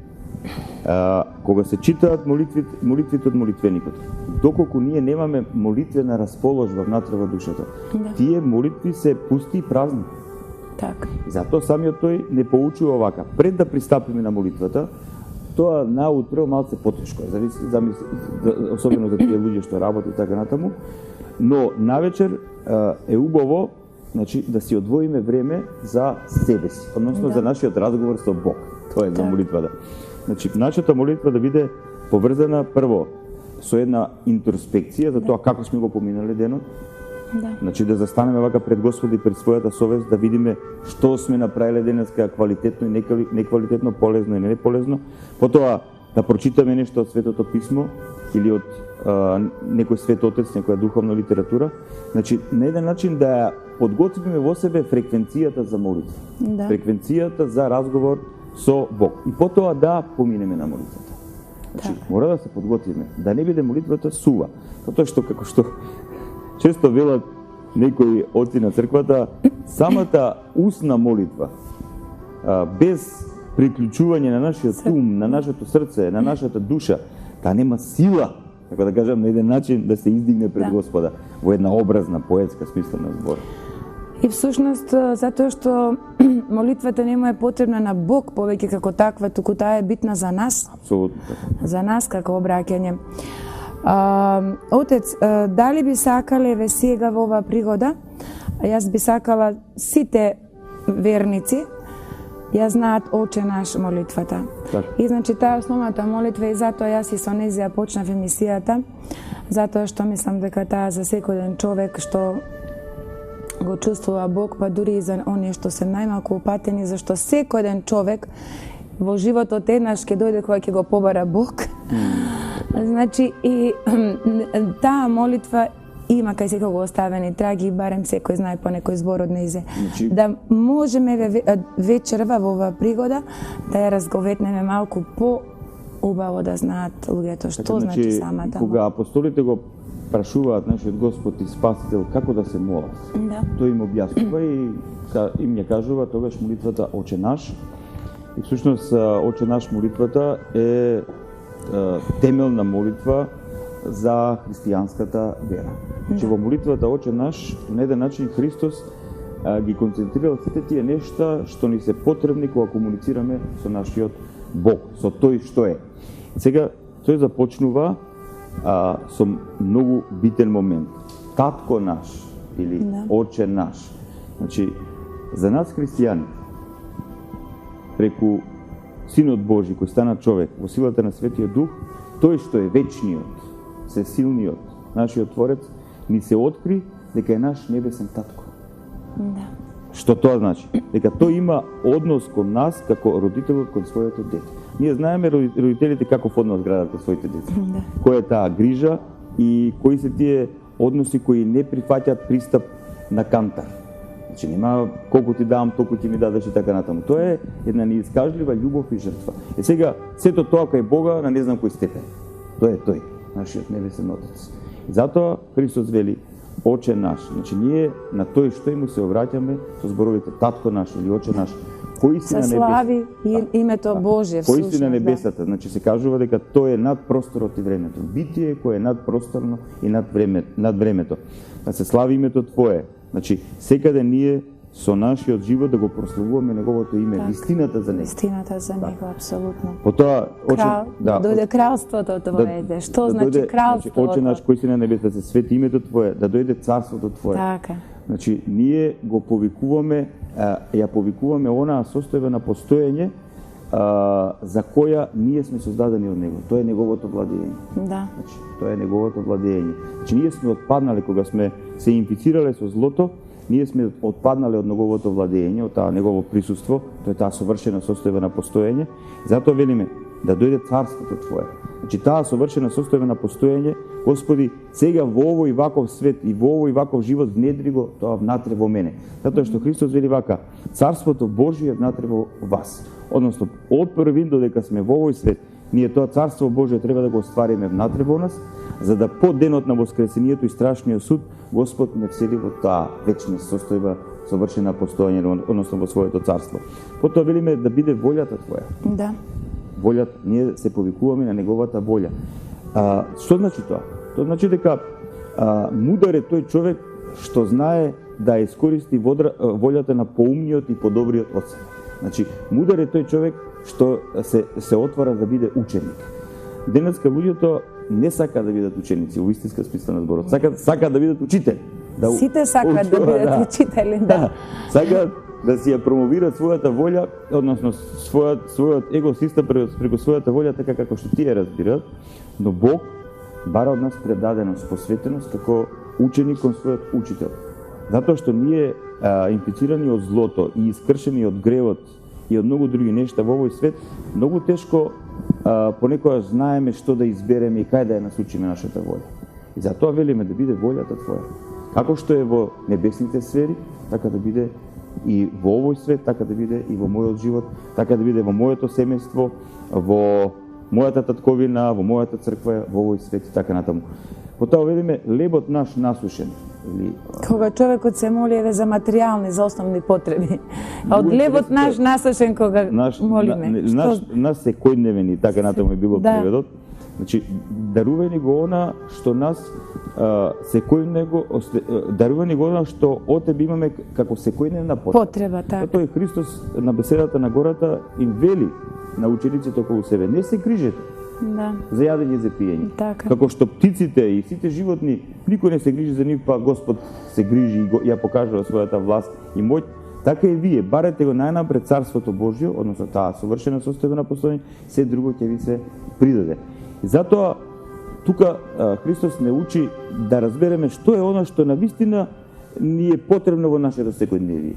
Speaker 3: кога се читаат молитвите од молитвеникот, доколку ние немаме молитвена расположба внатре во душата,
Speaker 2: Да.
Speaker 3: тие молитви се пусти и празни.
Speaker 2: Така.
Speaker 3: Затоа самиот тој не поучува овака. Пред да пристапиме на молитвата, тоа наутро малце потешко е, особено за тие луѓе што работи така натаму, но навечер е убаво, значи, да си одвоиме време за себе си, односно
Speaker 2: Да.
Speaker 3: за нашиот разговор со Бог. Тоа е за
Speaker 2: Да.
Speaker 3: молитвата. Значи, нашата молитва да биде поврзана прво со една интроспекција за тоа како сме го поминале денот.
Speaker 2: Да.
Speaker 3: Значи да застанеме вака пред Господ и пред својата совест, да видиме што сме направиле денеска квалитетно и неквалитетно, полезно и неполезно. Потоа да прочитаме нешто од Светото писмо или од некој свет отец, некоја духовна литература. Значи на еден начин да ја подготвиме во себе фреквенцијата за молитва.
Speaker 2: Да.
Speaker 3: Фреквенцијата за разговор со Бог. И потоа да поминеме на молитвата. Значи мора да се подготвиме, да не биде молитвата сува. Затоа што како што често велат некои оци на црквата, самата устна молитва, без приклучување на нашиот ум, на нашето срце, на нашата душа, таа нема сила, како да кажам, на еден начин да се издигне пред Господа во една образна, поетска смисла на збор.
Speaker 2: И всушност, затоа што молитвата не му е потребна на Бог повеќе како таква, туку таа е битна за нас.
Speaker 3: Апсолутно така.
Speaker 2: За нас како обраќање. Отец, дали би сакале ве сега во оваа пригода, јас би сакала сите верници ја знаат Оче наш молитвата.
Speaker 3: Така.
Speaker 2: И значи таа е основната молитва и затоа јас и со нејзија почнав емисијата, затоа што мислам дека таа за секој ден човек што го чувствува Бог, па дури и за оние што се најмалку упатени, зашто секој ден човек во животот еднаш ќе дојде кога ќе го побара Бог. Значи и таа молитва има кај секој го оставени траги, барем секој знае по некој збор од нејзе.
Speaker 3: Значи...
Speaker 2: Да можеме вечерва во оваа пригода да ја разговетнеме малку по убаво да знаат луѓето што значи самата.
Speaker 3: Кога апостолите го прашуваат нашиот Господ и Спасител како да се молат,
Speaker 2: Да.
Speaker 3: тој им објаснува и им ја кажува тогаш молитвата Оче наш. И всушност Оче наш молитвата е темелна молитва за христијанската вера. Значи во молитвата Оче наш на еден начин Христос ги концентрирал сите тие нешта што ни се потребни кога комуницираме со нашиот Бог, со тој што е. И сега тој започнува со многу битен момент. Татко наш или Оче наш. Значи за нас христијани преку Синот Божи кој стана човек во силата на Светиот Дух, тој што е вечниот, сесилниот, нашиот Творец, ни се откри дека е наш небесен татко.
Speaker 2: Да.
Speaker 3: Што тоа значи? Дека тој има однос кон нас како родителот кон своето дете. Ние знаеме родителите каков однос градат кон своите деца.
Speaker 2: Да.
Speaker 3: Која е таа грижа и кои се тие односи кои не прифаќаат пристап на кантар. Значи нема колку ти давам, толку ти ми дадеш и така натаму. Тоа е една неискажлива љубов и жртва. И сега сето тоа кај Бога на не знам кој степен. Тоа е тој, нашиот небесен Отец. И затоа Христос вели Оче наш. Значи ние на тој што му се обраќаме со зборовите Татко наш или Оче наш. Кој си
Speaker 2: Се
Speaker 3: на небесата?
Speaker 2: слави името Божие
Speaker 3: Кој си на
Speaker 2: всушност,
Speaker 3: небесата? Значи се кажува дека тој е над просторот и времето. Битие кој е над просторно и над времето. Да се слави името Твое. Значи секаде ние со нашиот живот да го прославуваме неговото име, вистината за него.
Speaker 2: Вистината за него, апсолутно.
Speaker 3: Потоа
Speaker 2: дојде кралството Твое. Што значи кралството?
Speaker 3: Оче наш кој си на небесата, се свети името Твое, да дојде царството Твое.
Speaker 2: Така.
Speaker 3: Значи ние го повикуваме, ја повикуваме онаа состојба на постоење за која ние сме создадени од него. Тоа е неговото владење.
Speaker 2: Да.
Speaker 3: Значи, тоа е неговото владење. Значи ние сме отпаднале кога сме се инфицирале со злото, ние сме отпаднале од неговото владење, од таа негово присуство, тоа е таа совршена состојба на постоење. Затоа велиме да дојде царството Твое. Значи таа совршена состојба на постоење, Господи, сега во овој ваков свет и во овој ваков живот внедри го тоа внатре во мене. Затоа што Христос вели вака: царството Божие е внатре во вас. Односно, од првин додека сме во овој свет, Ние тоа Царство Божие треба да го оствариме внатре во нас, за да по денот на Воскресението и страшниот суд Господ не всели во таа вечна состојба совршена постојање, односно во своето царство. Потоа велиме да биде волјата Твоја.
Speaker 2: Да.
Speaker 3: Волјата, ние се повикуваме на неговата волја. Што значи тоа? Тоа значи дека мудар е тој човек што знае да искористи волјата на поумниот и подобриот од себе. Значи, мудар е тој човек што се отвара да биде ученик. Денеска луѓето не сака да бидат ученици, во истинска смисла на зборот. Сака да бидат учители.
Speaker 2: Сите сакаат да бидат учители, да.
Speaker 3: Сака да си ја промовираат својата волја, односно својот егосистем преку својата волја, така како што тие разбираат, но Бог бара од нас предаденост, посветеност како ученик кон својот учител. Затоа што ние инфицирани од злото и искршени од гревот и од многу други нешта во овој свет, многу тешко понекогаш знаеме што да избереме и кај да ја насочиме нашата волја. И затоа велиме да биде волјата Твоја. Како што е во небесните сфери, така да биде и во овој свет, така да биде и во мојот живот, така да биде во моето семејство, во мојата татковина, во мојата црква, во овој свет и така натаму. Потоа велиме лебот наш насушен.
Speaker 2: Кога човекот се моли еве за материјални, за основни потреби. А од лебот наш насушен кога молиме.
Speaker 3: Наш секојдневен и така натаму е било преведот. Значи, дарувај го она што нас дарувај го она што од тебе имаме како секојдневна потреба.
Speaker 2: Така.
Speaker 3: Тоа е Христос на беседата на гората им вели на учениците околу себе: не се грижете за јадење, за пиење.
Speaker 2: Така.
Speaker 3: Како што птиците и сите животни, никој не се грижи за нив, па Господ се грижи и ја покажува својата власт и моќ, така и вие барете го најнапред Царството Божјо, односно таа совршена состојба на постојање, се друго ќе ви се придаде. И затоа тука Христос не учи да разбереме што е она што навистина ни е потребно во нашето секојдневие.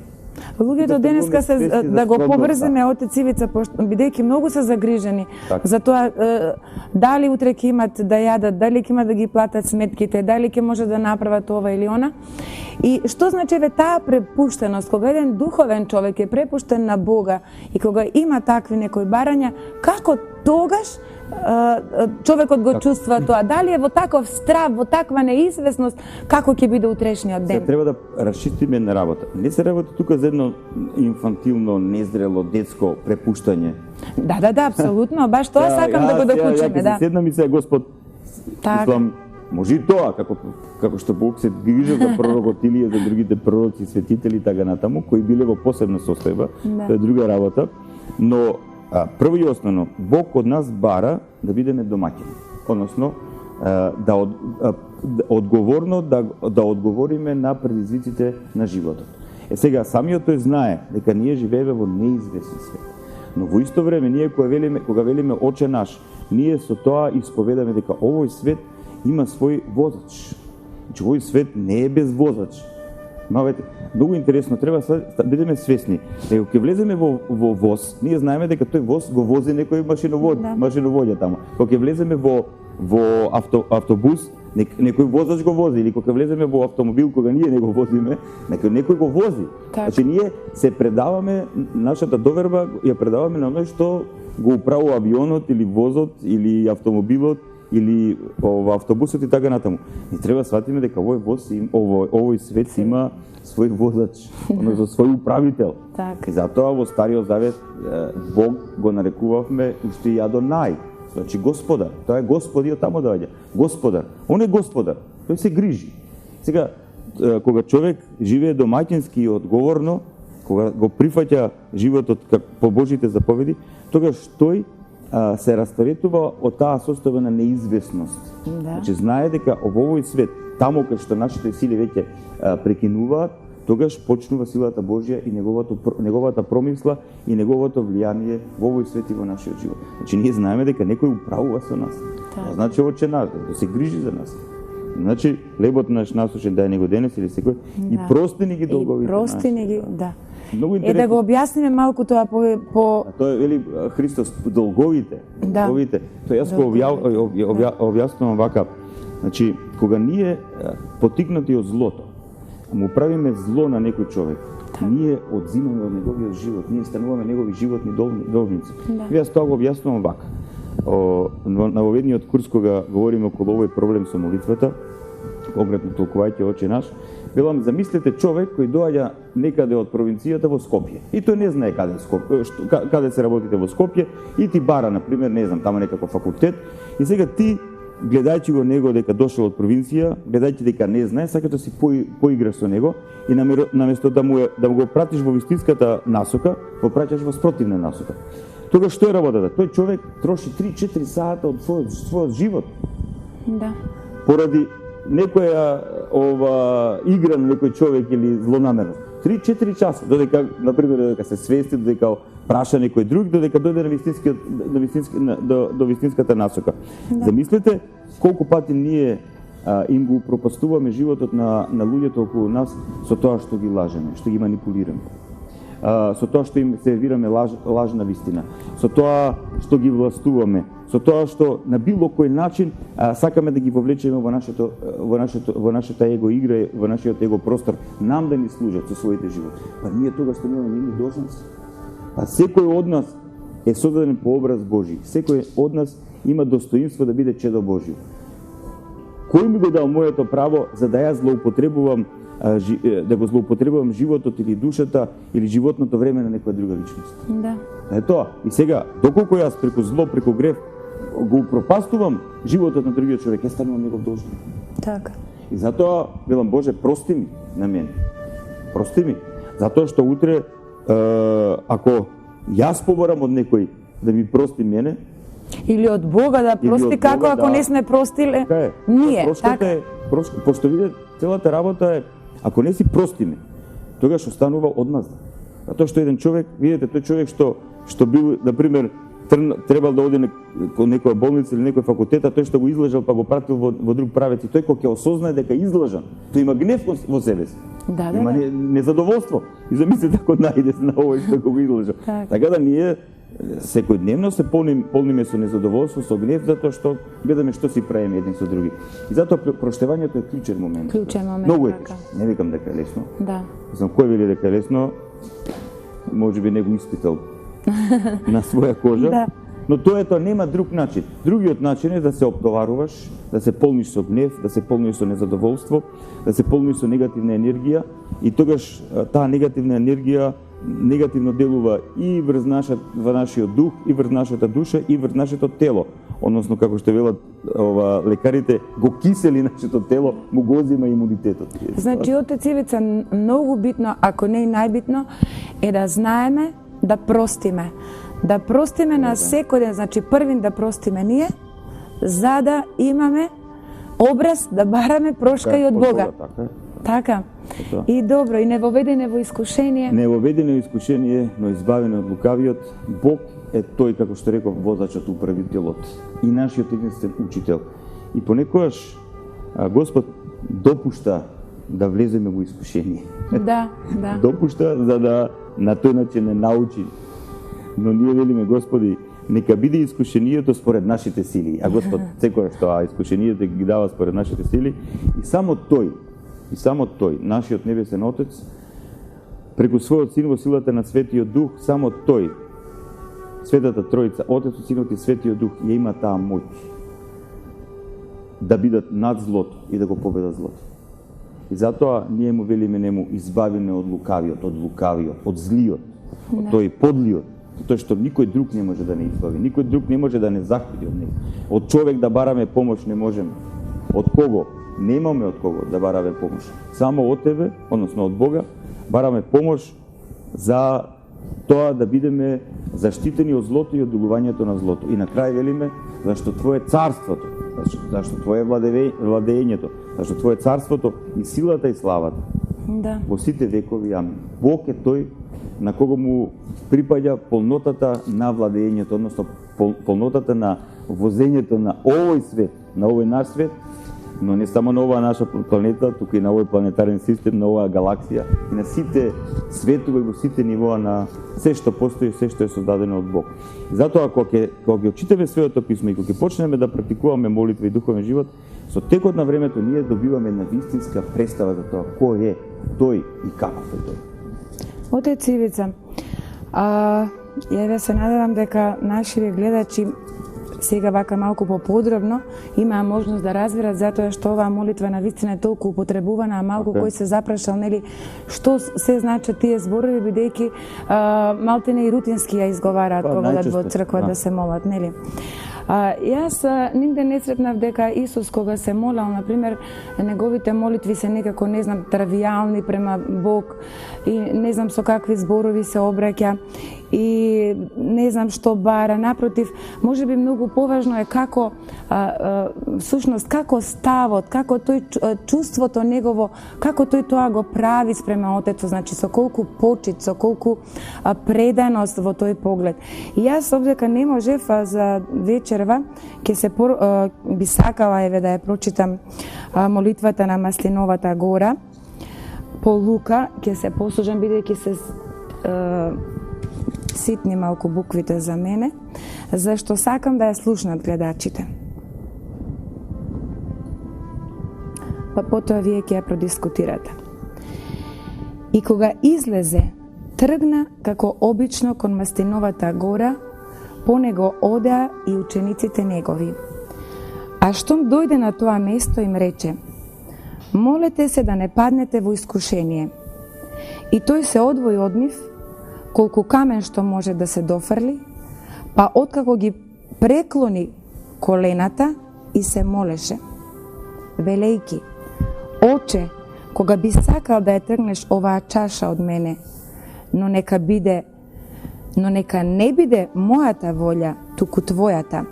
Speaker 2: Луѓето денеска се да го побрзиме, отец Ивица, бидејќи многу се загрижени за тоа дали утре ќе имат да јадат, дали ќе имат да ги платат сметките, дали ќе може да направат ова или она. И што значи еве таа препуштеност, кога еден духовен човек е препуштен на Бога и кога има такви некои барања, како тогаш човекот го чувствува тоа? Дали е во таков страв, во таква неизвестност, како ќе биде утрешниот ден?
Speaker 3: Се треба да расчистиме една работа. Не се работи тука за едно инфантилно, незрело, детско препуштање.
Speaker 2: Да, апсолутно, баш тоа сакам да го докучиме, да.
Speaker 3: Ја седнам и се Господ, мислам, може и тоа, како што Бог се грижи за пророкот Илија, за другите пророци, светители и така натаму, кои биле во посебна состојба, тоа е друга работа, но прво и основно, Бог од нас бара да бидеме домаќини, односно одговорно да одговориме на предизвиците на животот. Сега, самиот тој знае дека ние живееме во неизвестен свет. Но во исто време, ние кога велиме Оче наш, ние со тоа исповедаме дека овој свет има свој возач. Значи, овој свет не е без возач. Многу интересно, треба да бидеме свесни. Дека кога влеземе во воз, ние знаеме дека тој воз го вози некој машиновоѓа таму. Кога влеземе во автобус, некој возач го вози, или кога влеземе во автомобил, кога ние не го возиме, некој го вози. Значи ние се предаваме, нашата доверба ја предаваме на оној што го управува авионот или возот или автомобилот или автобусот и така натаму. И треба сватиме дека овој свет има свој возач, односно свој управител. И затоа во Стариот Завет Бог го нарекувавме уште и Адонај, значи Господар. Тоа е Господи, од таму доаѓа. Господар. Он е Господар. Тој се грижи. Сега, кога човек живее домаќински и одговорно, кога го прифаќа животот по Божите заповеди, тогаш тој се расторетува од таа состојба на неизвестност. Значи, знае дека во овој свет, таму кај што нашите сили веќе прекинуваат, тогаш почнува силата Божја и неговата промисла и неговото влијание во овој свет и во нашиот живот. Значи, ние знаеме дека некој управува со нас. Значи, Оче наш, да се грижи за нас. Значи, лебот наш насушен дај него денес или секој и прости ни ги долговите.
Speaker 2: Прости ни ги, да.
Speaker 3: Многу интересно.
Speaker 2: Да го објасниме малку тоа по...
Speaker 3: Тоа вели Христос, долговите. Долговите. Тоа јас го објаснувам вака. Значи, кога ние потикнати од злото, му правиме зло на некој човек, ние одзимаме од неговиот живот, ние стануваме негови животни должници. Јас тоа го објаснувам вака. на оведниот курс кога говориме околу овој проблем со молитвата, конкретно толкувајќи Оче наш, велам, замислете човек кој доаѓа некаде од провинцијата во Скопје и тој не знае каде се работите во Скопје и ти бара, например, не знам, таму некако факултет и сега ти гледајќи го него дека дошол од провинција, гледајќи дека не знае, сакаш да си поиграш со него и наместо да му го пратиш во вистинската насока, го праќаш во спротивна насока. Тогаш што е работата? Тој човек троши 3-4 сата од својот живот.
Speaker 2: Да.
Speaker 3: Поради некоја игра на некој човек или злонамерност. 3-4 часа, додека, например, додека се свести, додека праша некој друг, додека дојде до вистинската насока. Да. Замислете колку пати ние им го пропастуваме животот на луѓето околу нас со тоа што ги лажеме, што ги манипулираме. Со тоа што им сервираме лажна вистина, со тоа што ги властуваме, со тоа што на било кој начин сакаме да ги вовлечеме во нашата его игра, во нашиот его простор, нам да ни служат со своите животи. Па ние тогаш што немаме нивни должности. Па секој од нас е создаден по образ Божи. Секој од нас има достоинство да биде чедо Божјо. Кој ми го дал моето право за да ја злоупотребувам да го злоупотребувам животот или душата или животното време на некоја друга личност.
Speaker 2: Да.
Speaker 3: Е тоа. И сега, доколку јас преку зло, преку грев го пропастувам животот на другиот човек, ја станувам негов должник.
Speaker 2: Така.
Speaker 3: И затоа велам, Боже, прости ми на мене. Прости ми. Затоа што утре ако јас поборам од некој да ми прости мене,
Speaker 2: или од Бога да прости, како ако не сме простиле ние, така.
Speaker 3: Пошто видите, целата работа е, ако не си простиме, тогаш останува одмазда. Затоа што еден човек, видите, тој човек што бил, например, требал да оди кон некоја болница или некој факултет, а тој што го излажал па го пратил во друг правец, и тој кога ќе осознае дека излажан, тој има гнев во себе си.
Speaker 2: Да,
Speaker 3: има незадоволство. И замислете ако најде се на овој што го излажал. Така да ние секојдневно се полниме со незадоволство, со гнев, затоа што гледаме што си правиме еден со други. И затоа проштевањето е клучен момент. Многу е тешко. Не викам дека е лесно.
Speaker 2: Да.
Speaker 3: Знам кој вели дека е лесно, можеби не го испитал на своја кожа. Да. Но тоа нема друг начин. Другиот начин е да се оптоваруваш, да се полниш со гнев, да се полниш со незадоволство, да се полниш со негативна енергија и тогаш таа негативна енергија негативно делува и врз нашиот дух, и врз нашата душа, и врз нашето тело. Односно, како што велат лекарите, го кисели нашето тело, му го зема имунитетот.
Speaker 2: Значи, отец Ивица, многу битно, ако не и најбитно, е да знаеме да простиме. Да простиме на секој ден, значи првин да простиме ние, за да имаме образ да бараме прошка и од Бога. Така. И добро, и не воведене во искушение.
Speaker 3: Не воведене во искушение, но избавене од лукавиот. Бог е тој, како што реков, возачот, управителот и нашиот единствен учител. И понекогаш Господ допушта да влеземе во искушение.
Speaker 2: Да.
Speaker 3: Допушта за да на тој начин не научи. Но ние велиме, Господи, нека биде искушението според нашите сили. А Господ секојаш тоа искушението ги дава според нашите сили и само тој, нашиот небесен Отец, преку својот Син во силата на Светиот Дух, само тој, Светата Тројца, Отецот, Синот и Светиот Дух, ја има таа моќ да бидат над злото и да го победат злото. И затоа ние му велиме нему избавиме од лукавиот, од злиот, од тој подлиот, тоа што никој друг не може да не избави, никој друг не може да не захвати од него. Од човек да бараме помош не можеме. Од кого? Немаме од кого да бараме помош. Само од тебе, односно од Бога, бараме помош за тоа да бидеме заштитени од злото и од делувањето на злото. И на крај велиме, зашто Твое царството, зашто Твое владеењето, зашто Твое царството и силата и славата.
Speaker 2: Да.
Speaker 3: Во сите векови, амин. Бог е тој на кого му припаѓа полнотата на владеењето, односно полнотата на возењето на овој свет, на овој наш свет, но не само на оваа наша планета, туку и на овој планетарен систем, на оваа галаксија, и на сите светови, во сите нивоа на се што постои, се што е создадено од Бог. И затоа, кога ќе читаме Светото писмо и кога ќе почнеме да практикуваме молитва и духовен живот, со текот на времето ние добиваме една вистинска представа за тоа кој е тој и каков е тој.
Speaker 2: Отец Ивица, ја се надевам дека нашите гледачи сега вака малку поподробно имаа можност да разберат, затоа што оваа молитва на вистина е толку употребувана, а малку кој се запрашал, нели, што се значат тие зборови, бидејќи малтене и рутински ја изговараат кога одат во црква да се молат, нели? Јас нигде не сретнав дека Исус кога се молел, например, неговите молитви се некако, не знам, тривијални према Бог и не знам со какви зборови се обраќа и не знам што бара. Напротив, можеби многу поважно е како всушност како ставот, како тој чувството негово, како тој тоа го прави спрема Отецот, значи со колку почит, со колку преданост во тој поглед. И јас обдека не можев за вечерва ќе се би сакала еве да ја прочитам молитвата на Маслиновата гора по Лука, ќе се послужам бидејќи се ситни малку буквите за мене, зашто сакам да ја слушнат гледачите. Па потоа вие ќе ја продискутирате. И кога излезе, тргна како обично кон Маслиновата гора, по него одеа и учениците негови. А штом дојде на тоа место им рече: молете се да не паднете во искушение. И тој се одвои од нив, колку камен што може да се дофрли, па откако ги преклони колената и се молеше, велејки: Оче, кога би сакал да ја тргнеш оваа чаша од мене, но нека не биде мојата волја, туку твојата.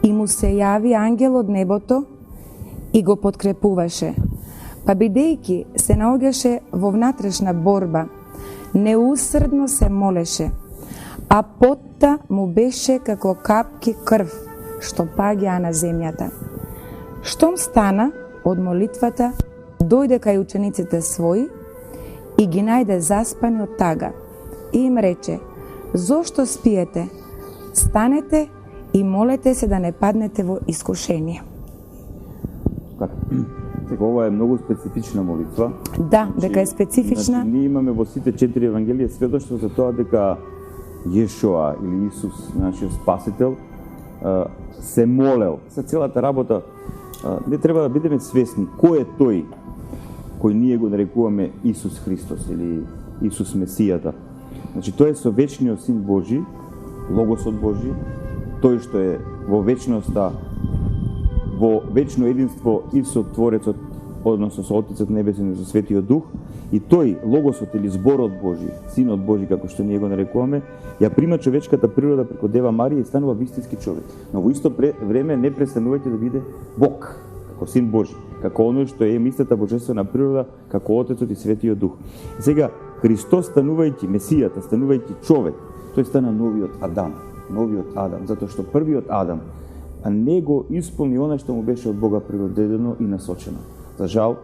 Speaker 2: И му се јави ангел од небото и го подкрепуваше. Па бидејќи се наоѓаше во внатрешна борба, неусрдно се молеше, а потта му беше како капки крв што паѓаа на земјата. Штом стана од молитвата, дојде кај учениците своји и ги најде заспани од тага. И им рече: зошто спиете? Станете и молете се да не паднете во искушение.
Speaker 3: Сега ова е многу специфична молитва.
Speaker 2: Да, дека е специфична.
Speaker 3: Значи, ние имаме во сите 4 евангелија сведоштво за тоа дека Јешуа или Исус, нашиот Спасител, се молел. За целата работа не треба да бидеме свесни кој е тој кој ние го нарекуваме Исус Христос или Исус Месијата. Значи, тој е со вечниот Син Божи, Логосот Божи, тој што е во вечноста, во вечно единство и со Творецот, односно со Отецот Небесен и со Светиот Дух, и тој, Логосот или Зборот Божи, Синот Божи, како што ние го нарекуваме, ја прима човечката природа преку Дева Марија и станува вистински човек. Но во исто време не престанувајте да биде Бог, како Син Божи, како оној што е истата божествена природа, како Отецот и Светиот Дух. И сега, Христос станувајќи Месијата, станувајќи човек, тој стана новиот Адам, затоа што првиот Адам не го исполни она што му беше од Бога природено и насочено. За жал,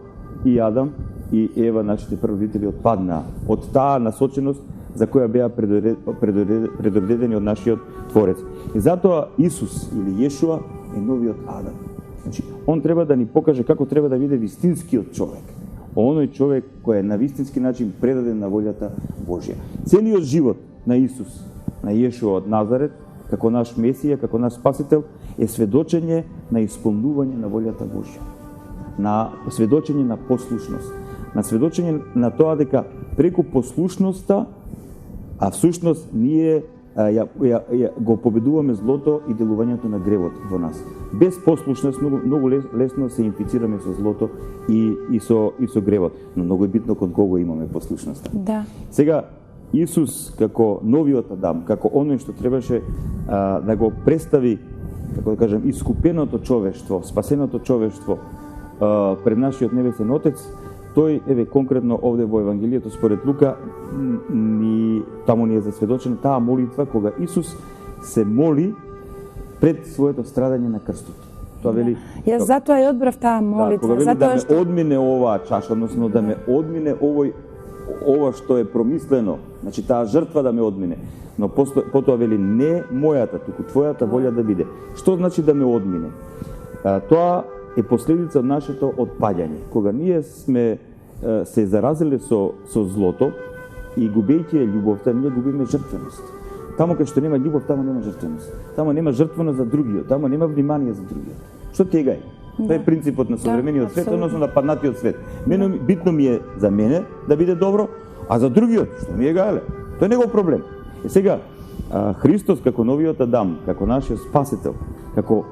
Speaker 3: и Адам и Ева, нашите прародители, отпаднаа од таа насоченост за која беа предредени од нашиот Творец. И затоа Исус или Јешуа е новиот Адам. Значи, он треба да ни покаже како треба да биде вистинскиот човек. Оној човек кој е на вистински начин предаден на волјата Божја. Целиот живот на Исус, на Јешуа од Назарет, како наш Месија, како наш Спасител, е сведочење на исполнување на волјата Божја. На сведочење на послушност. На сведочење на тоа дека преку послушноста, а всушност ние го победуваме злото и делувањето на гревот во нас. Без послушност многу лесно се инфицираме со злото и со гревот, но многу е битно кон кого имаме послушноста.
Speaker 2: Да.
Speaker 3: Сега Исус како новиот Адам, како оној што требаше да го представи, како да кажем, искупеното човештво, спасеното човештво пред нашиот небесен Отец, тој, еве, конкретно овде во Евангелието според Лука, таму ни е засведочена таа молитва кога Исус се моли пред своето страдање на крстот. Тоа вели,
Speaker 2: Јас затоа ја одбрав таа молитва,
Speaker 3: кога вели
Speaker 2: затоа
Speaker 3: да
Speaker 2: што
Speaker 3: ме одмине оваа чаша, односно да ме одмине ова што е промислено, значи таа жртва да ме одмине. Но потоа вели не мојата, туку твојата волја да биде. Што значи да ме одмине? Тоа е последица од нашето отпаѓање. Кога ние сме се заразиле со злото и губејќи љубовта, ние губиме жртвеност. Тамо кај што нема љубов, тамо нема жртвеност. Тамо нема жртвеност за другиот, тамо нема внимание за другиот. Што тегај? Тоа е принципот на современиот свет, односно на паднатиот свет. Битно ми е за мене да биде добро, а за другиот што ми е гаеле. Тоа е негов проблем. И сега Христос како новиот Адам, како нашиот спасител, како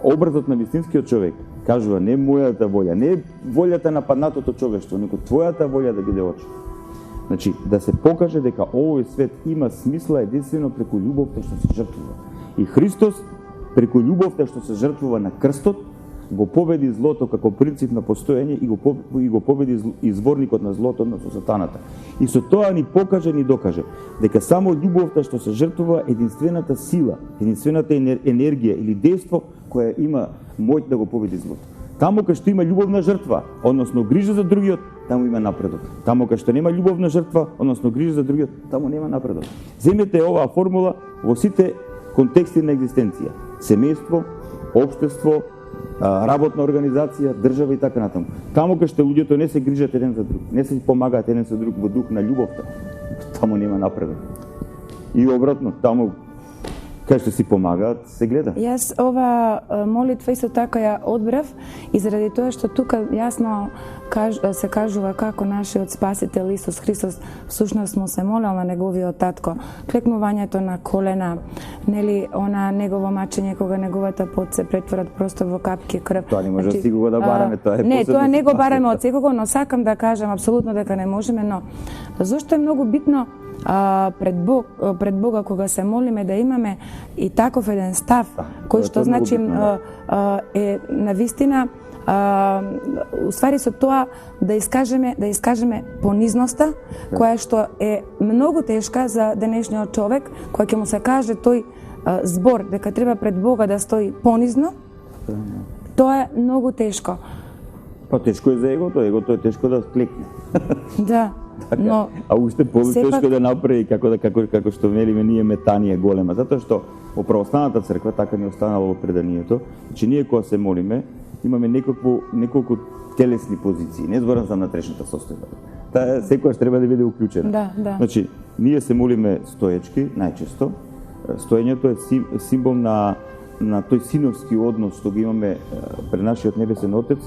Speaker 3: образот на вистинскиот човек, кажува не мојата волја, не волјата на паднатото човештво, него твојата волја да биде очи. Значи, да се покаже дека овој свет има смисла единствено преку љубовта што се жртвува. И Христос, преку љубовта што се жртвува на крстот, го победи злото како принцип на постоење и го победи изворникот на злото, односно сатаната. И со тоа ни покаже, ни докаже дека само љубовта што се жртвува е единствената сила, единствената енергија или дејство која има моќ да го победи злото. Таму кај што има љубовна жртва, односно грижа за другиот, таму има напредок. Таму кај што нема љубовна жртва, односно грижа за другиот, таму нема напредок. Земете оваа формула во сите контексти на екзистенција. Семејство, општество, работна организација, држава и така натаму. Таму кај што луѓето не се грижат еден за друг, не се помагаат еден за друг во дух на љубовта, таму нема напредок. И обратно, таму кај што си помагаат, се гледа.
Speaker 2: Јас ова молитва исто така ја одбрав и заради тоа што тука јасно се кажува како нашиот спасител Исус Христос всушност му се молел на неговиот татко. Клекнувањето на колена, нели, она негово мачење кога неговата пот се претворат просто во капки крв.
Speaker 3: Тоа не може си го да бараме, тоа е
Speaker 2: не, тоа не го бараме од секого, но сакам да кажам апсолутно дека не можеме, но зошто е многу битно пред Бога кога се молиме да имаме и таков еден став кој што значи е навистина уствари со тоа да искажеме понизноста која што е многу тешка за денешниот човек, кој ќе му се каже тој збор дека треба пред Бога да стои понизно. Тоа е многу тешко.
Speaker 3: Па тешко е за егото е тешко да клекне.
Speaker 2: Да.
Speaker 3: Така,
Speaker 2: но
Speaker 3: а уште потешко да направи како што велиме ние метање голема, затоа што во православната црква така ни останало во преданието, че ние кога се молиме имаме неколку телесни позиции, не зборам за внатрешната состојба. Таа секогаш треба да биде уклучена.
Speaker 2: Да.
Speaker 3: Значи, ние се молиме стоечки најчесто. Стоењето е символ на тој синовски однос што го имаме пред нашиот небесен Отец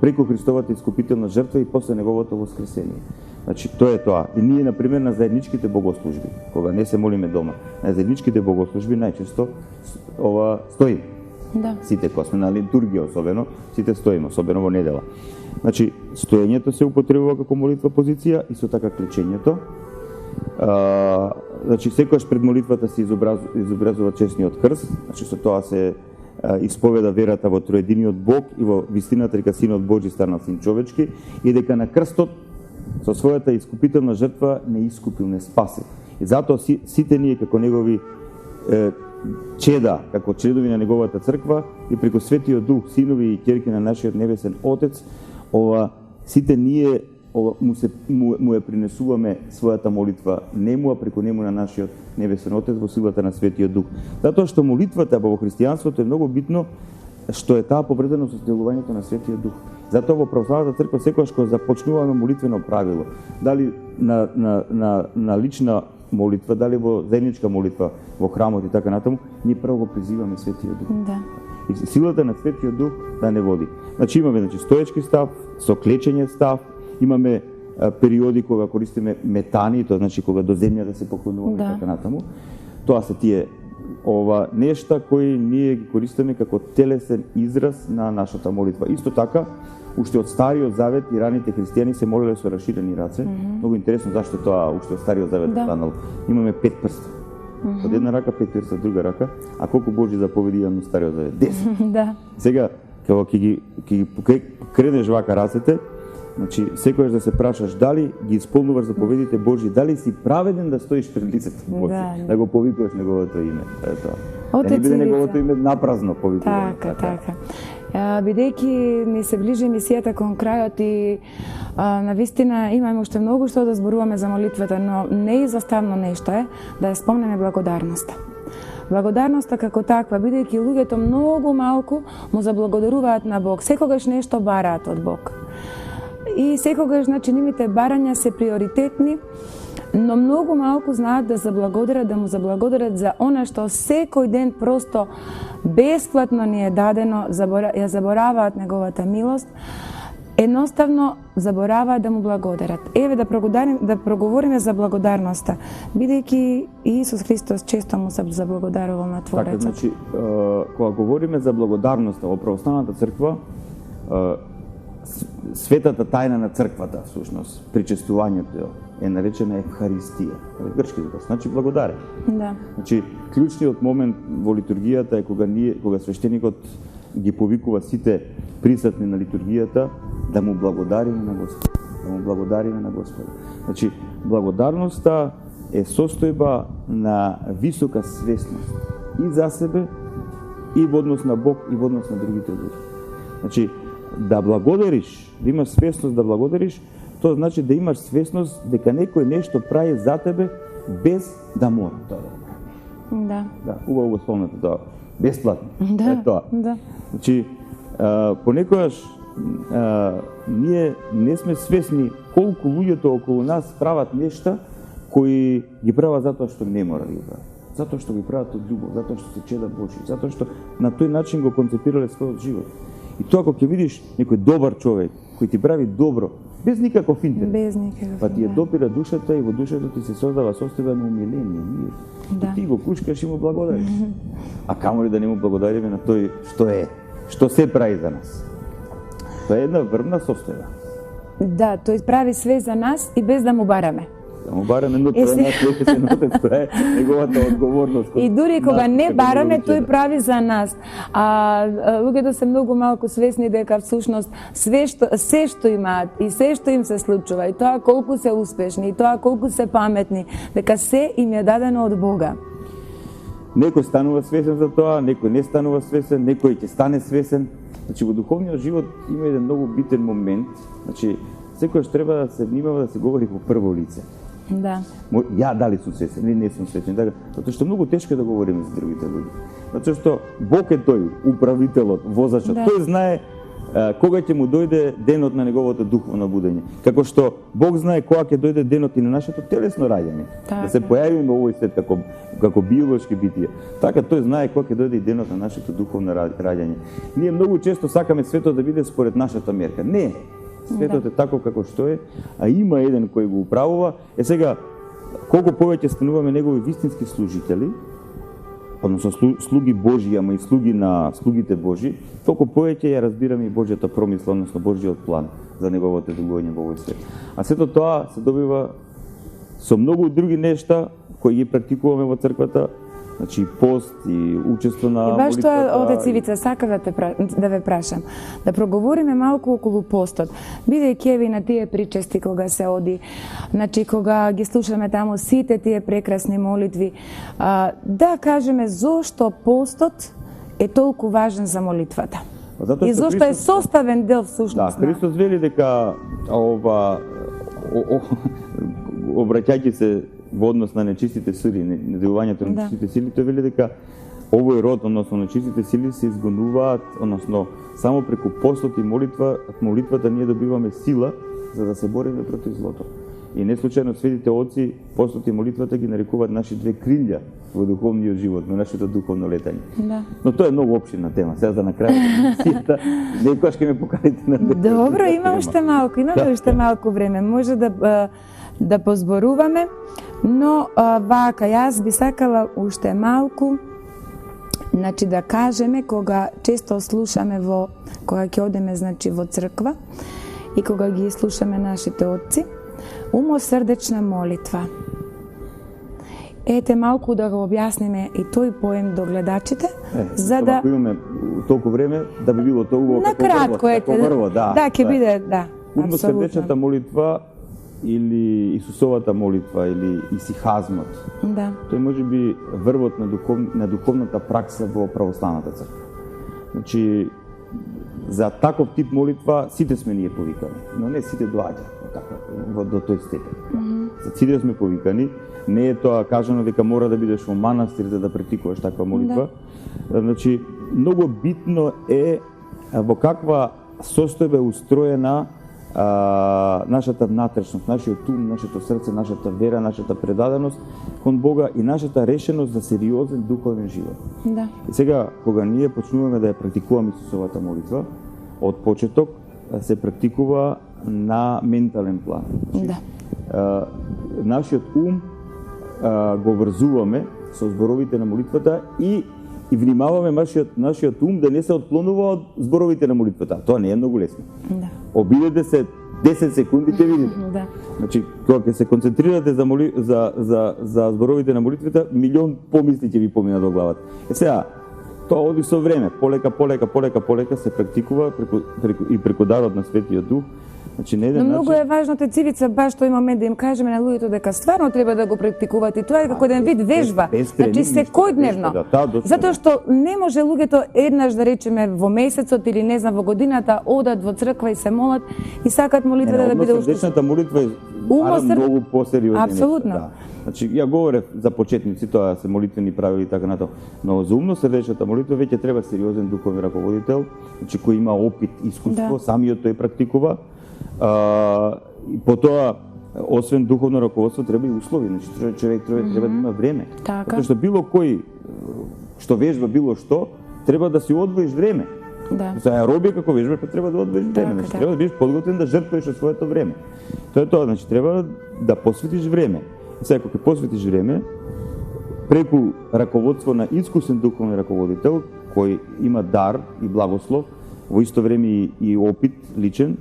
Speaker 3: преку Христовата искупителна жртва и после неговото воскресение. Значи, тоа е тоа. И ние, например, на заедничките богослужби, кога не се молиме дома, на заедничките богослужби најчесто ова стои.
Speaker 2: Да.
Speaker 3: Сите кога сме на литургија особено, сите стоиме, особено во недела. Значи, стоењето се употребува како молитва позиција и со така клечењето. Значи, секогаш пред молитвата се изобразува честниот крст, значи со тоа се исповеда верата во троединиот Бог и во вистината дека Синот Божи станал син човечки и дека на крстот со својата искупителна жртва не искупил, не спаси. И затоа сите ние како негови чеда, како чедови на неговата црква и преку Светиот Дух, синови и ќерки на нашиот небесен Отец, сите ние му ја принесуваме својата молитва нему, а преку нему на нашиот небесен Отец во силата на Светиот Дух. Затоа што молитвата во христијанството е многу битно што е таа повредено со делувањето на Светиот Дух. Затоа во православната црква секогаш кога започнуваме молитвено правило, дали на лична молитва, дали во заедничка молитва во храмот и така натаму, ние прво го призиваме Светиот Дух.
Speaker 2: Да.
Speaker 3: И силата на Светиот Дух да не води. Значи имаме стоечки став, со клечење став, имаме периоди кога користиме метани, тоа значи кога до земја да се поклонуваме и така натаму. Тоа се тие нешта кои ние ги користиме како телесен израз на нашата молитва. Исто така, уште од Стариот Завет и раните христијани се молеле со раширени раце. Многу интересно зашто тоа уште од Стариот Завет останало. Имаме 5 прста. Од една рака 5 прста, од друга рака, а колку Божји заповеди имаме од Стариот Завет? 10.
Speaker 2: Да.
Speaker 3: Сега, кога ќе ги кренеш вака рацете, значи, секојаш да се прашаш дали ги исполнуваш заповедите Божји, дали си праведен да стоиш пред лицето Божје, да го повикуваш неговото име. Тоа. Да не биде неговото име напразно повикувано.
Speaker 2: Така. Бидејќи ни се ближи емисијата кон крајот и навистина имаме уште многу што да зборуваме за молитвата, но неизоставно нешто е да ја спомнеме благодарноста. Благодарноста како таква, бидејќи луѓето многу малку му заблагодаруваат на Бог, секогаш нешто бараат од Бог. и секогаш, значи, нивните барања се приоритетни, но многу малку знаат да заблагодарат, да му заблагодарат за она што секој ден просто бесплатно ни е дадено, ја забораваат неговата милост, едноставно забораваат да му благодарат. Еве да проговориме за благодарноста, бидејќи Исус Христос често му се заблагодарувал на Творецот.
Speaker 3: Така, значи, кога говориме за благодарноста во православната црква, светата тајна на црквата, всушност, причестувањето е наречена Евхаристија. Грчки збор, значи благодарен.
Speaker 2: Да.
Speaker 3: Значи, клучниот момент во литургијата е кога свештеникот ги повикува сите присутни на литургијата да му благодариме на Господ. Да му благодариме на Господ. Значи, благодарноста е состојба на висока свесност и за себе, и во однос на Бог, и во однос на другите луѓе. Значи, да благодариш, да имаш свесност да благодариш, тоа значи да имаш свесност дека некој нешто прави за тебе без да мора тоа да прави.
Speaker 2: Да.
Speaker 3: Да, убаво го спомнете тоа. Бесплатно.
Speaker 2: Да.
Speaker 3: Е тоа.
Speaker 2: Да.
Speaker 3: Значи, понекогаш ние не сме свесни колку луѓето околу нас прават нешта кои ги прават затоа што не мора да ги прават. Затоа што ги прават од љубов, затоа што се чедат Божи, затоа што на тој начин го концепирале својот живот. И тоа кога ќе видиш некој добар човек кој ти прави добро, без никаков интерес,
Speaker 2: Без никаков,
Speaker 3: па ти ја
Speaker 2: да.
Speaker 3: допира душата и во душата ти се создава состојба на умиление, мир.
Speaker 2: Да.
Speaker 3: И ти го кушкаш и му благодариш. А камоли да не му благодариме на тој што се прави за нас. Тоа е една врвна состојба.
Speaker 2: Да, тој прави све за нас и без да му бараме.
Speaker 3: Да му бараме, но тоа е наш летесен отец, тоа е неговата одговорност.
Speaker 2: И дури кога не бараме, тој
Speaker 3: прави.
Speaker 2: прави за нас. Луѓето се многу малку свесни дека всушност се што имаат и се што им се случува, и тоа колку се успешни, и тоа колку се паметни, дека се им е дадено од Бога.
Speaker 3: Некој станува свесен за тоа, некој не станува свесен, некој ќе стане свесен. Значи, во духовниот живот има еден многу битен момент. Значи, секојаш треба да се внимава да се говори во прво лице.
Speaker 2: Да.
Speaker 3: Ја дали сум свесен или не сум свесен, така, затоа што многу тешко е да говориме за другите луѓе. Затоа што Бог е тој, управителот, возачот.
Speaker 2: Да.
Speaker 3: Тој знае кога ќе му дојде денот на неговото духовно будење. Како што Бог знае кога ќе дојде денот и на нашето телесно раѓање.
Speaker 2: Така.
Speaker 3: Да се појавиме во овој свет како биолошки битија. Така тој знае кога ќе дојде и денот на нашето духовно раѓање. Ние многу често сакаме светот да биде според нашата мерка. Не. Светот е тако како што е, а има еден кој го управува. Сега, колку повеќе стануваме негови вистински служители, односно слуги Божи, ама и слуги на слугите Божи, толку повеќе ја разбираме и Божјата промисла, односно Божјиот план за неговото делување во овој свет. А сето тоа се добива со многу други нешта кои ги практикуваме во црквата, значи пост и учество на
Speaker 2: И баш тоа,
Speaker 3: молитвата.
Speaker 2: Одец Ивица, сакав да ве прашам, да проговориме малку околу постот. Бидејќи еве на тие причести кога се оди, значи кога ги слушаме таму сите тие прекрасни молитви, да кажеме зошто постот е толку важен за молитвата.
Speaker 3: Затоа
Speaker 2: И
Speaker 3: што
Speaker 2: зошто е
Speaker 3: Христос-
Speaker 2: составен дел
Speaker 3: Да,
Speaker 2: всушност.
Speaker 3: Христос вели дека обраќајќи се во однос на нечистите сили, неделувањето на
Speaker 2: Да.
Speaker 3: нечистите сили, тој вели дека овој род, односно нечистите сили се изгонуваат, односно само преку постот и молитвата ние добиваме сила за да се бориме против злото. И не случајно светите отци постот и молитвата ги нарекуваат наши две крилја во духовниот живот, на нашето духовно летање.
Speaker 2: Да.
Speaker 3: Но тоа е многу опширна тема. Сега за на крајот на емисијата, некојаш ќе ме поканите на
Speaker 2: Добро, има уште малку, имаме уште малку време. Може да позборуваме, но вака, јас би сакала уште малку, значи да кажеме кога често слушаме кога ќе одеме значи во црква и кога ги слушаме нашите отци, умосрдечна молитва. Ете малку да го објасниме и тој поем до гледачите, за да
Speaker 3: Ако имаме толку време, да би било тоа убаво
Speaker 2: на кратко
Speaker 3: прво, да.
Speaker 2: ќе биде, да.
Speaker 3: Умносрдечната молитва или Исусовата молитва или исихазмот.
Speaker 2: Да.
Speaker 3: Тој може би врвот на духовната пракса во православната црква. Значи, за таков тип молитва сите сме ние повикани, но не сите доаѓа до тој степен. За сите сме повикани, не е тоа кажано дека мора да бидеш во манастир за да практикуваш таква молитва. Значи, многу битно е во каква состојба е устроена нашата внатрешност, нашиот ум, нашето срце, нашата вера, нашата предаденост кон Бога и нашата решеност за сериозен духовен живот.
Speaker 2: Да.
Speaker 3: И сега, кога ние почнуваме да ја практикуваме Исусовата молитва, од почеток се практикува на ментален план.
Speaker 2: Да.
Speaker 3: Нашиот ум го врзуваме со зборовите на молитвата и внимаваме нашиот ум да не се отклонува од зборовите на молитвата. Тоа не е многу лесно.
Speaker 2: Да.
Speaker 3: Обидете се 10 секунди ќе видите.
Speaker 2: Да.
Speaker 3: Значи, кога ќе се концентрирате за зборовите на молитвата, милион помисли ќе ви поминат во главата. Сега, тоа оди со време, полека се практикува преку дарот на Светиот Дух. Значи, на еден
Speaker 2: Но многу е важно Цивица баш тој момент да им кажеме на луѓето дека стварно треба да го практикуваат и тоа е како еден вид вежба. Значи секојдневно. Затоа што не може луѓето еднаш да речеме во месецот или не знам во годината одат во црква и се молат и сакаат молитвата да биде уште.
Speaker 3: Односно молитва е многу посериозна.
Speaker 2: Апсолутно.
Speaker 3: Да. Значи ја говорев за почетници, тоа се молитвени правила и така натаму. Но за умно-срдечната молитва веќе треба сериозен духовен раководител, значи кој има опит, искуство, самиот тој практикува. И потоа, освен духовно раководство, треба и услови. Значи, човек треба да има време.
Speaker 2: Така.
Speaker 3: Затоа што било кој што вежба било што, треба да си одвоиш време.
Speaker 2: Да.
Speaker 3: За аеробија како вежба треба да одвоиш време. Значи, треба да бидеш подготвен да жртвуваш од своето време. Тоа е тоа, значи треба да посветиш време. Сега кога ќе посветиш време, преку раководство на искусен духовен раководител, кој има дар и благослов, во исто време и опит личен,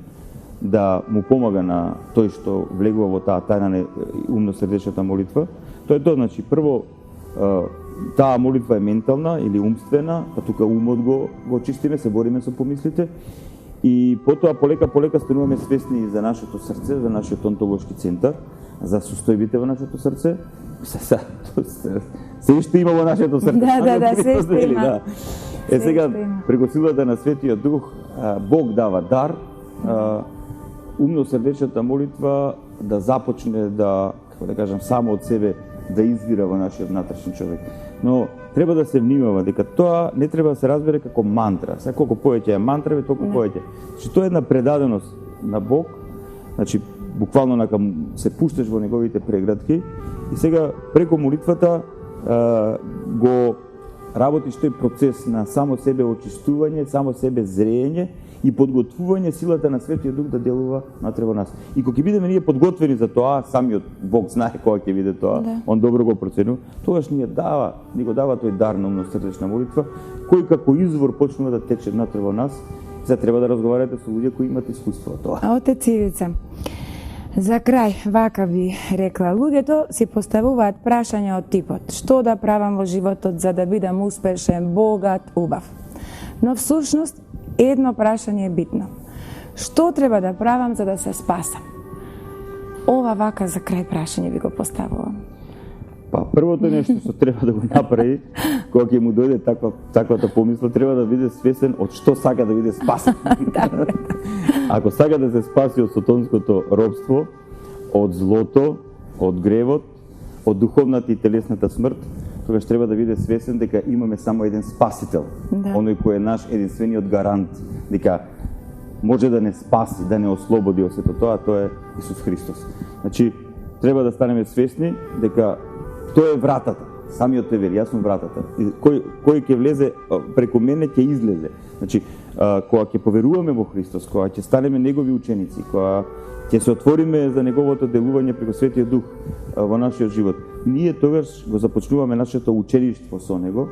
Speaker 3: да му помага на тој што влегува во таа тајна на умно-срдечната молитва. Тоа е тоа, значи, прво, таа молитва е ментална или умствена, па тука умот го чистиме, се бориме со помислите, и потоа полека стануваме свесни за нашето срце, за нашиот онтолошки центар, за состојбите во нашето срце. Се уште има во нашето срце.
Speaker 2: Да, се уште има.
Speaker 3: Сега, преку силата на Светиот Дух, Бог дава дар, умно-срдечната молитва да започне да, како да кажам, само од себе да извира во нашиот внатрешен човек. Но треба да се внимава дека тоа не треба да се разбере како мантра. Сега колку повеќе е мантра, толку повеќе. Значи тоа е една предаденост на Бог. Значи буквално се пушташ во неговите преградки и сега преку молитвата го работиш тој процес на само себе очистување, само себе зреење и подготвување силата на Светиот Дух да делува натре во нас. И кога ќе бидеме ние подготвени за тоа, самиот Бог знае кога ќе биде тоа, он добро го проценува, тогаш ни го дава тој дар на умно-срдечна молитва, кој како извор почнува да тече натре во нас. Сега треба да разговарате со луѓе кои имаат искуство во тоа.
Speaker 2: Отец Ивица, за крај, вака би рекла, луѓето си поставуваат прашања од типот: што да правам во животот за да бидам успешен, богат, убав? Но всушност едно прашање е битно. Што треба да правам за да се спасам? Ова вака за крај прашање ви го поставувам.
Speaker 3: Па првото нешто што треба да го направи кога ќе му дојде таквата помисла, треба да биде свесен од што сака да биде спасен. Ако сака да се спаси од сатанското робство, од злото, од гревот, од духовната и телесната смрт, тогаш треба да биде свесен дека имаме само еден спасител, оној кој е наш единствениот гарант, дека може да не спаси, да не ослободи од сето тоа, тоа е Исус Христос. Значи, треба да станеме свесни дека тоа е вратата, самиот те вели, јас сум вратата. Кој ќе влезе преку мене ќе излезе. Значи, кога ќе поверуваме во Христос, кога ќе станеме негови ученици, кога ќе се отвориме за неговото делување преку Светиот Дух во нашиот живот, ние тогаш го започнуваме нашето учеништво со него,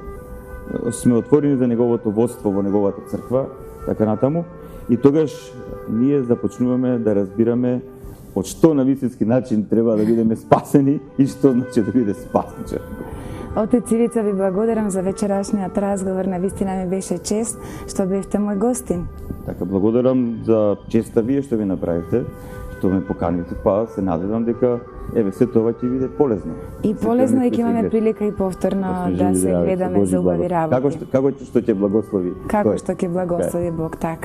Speaker 3: сме отворени за неговото водство во неговата црква, така натаму, и тогаш ние започнуваме да разбираме од што на вистински начин треба да бидеме спасени и што значи да биде спасничар.
Speaker 2: Отец Ивица, ви благодарам за вечерашниот разговор, навистина ми беше чест што бевте мој гостин.
Speaker 3: Така, благодарам за честа вие што ви направивте, што ме поканивте, па се надевам дека се тоа ќе биде полезно.
Speaker 2: И полезно и ќе имаме прилика и повторно да се гледаме за убави работи.
Speaker 3: Како што ќе благослови.
Speaker 2: Како што ќе благослови Бог, така.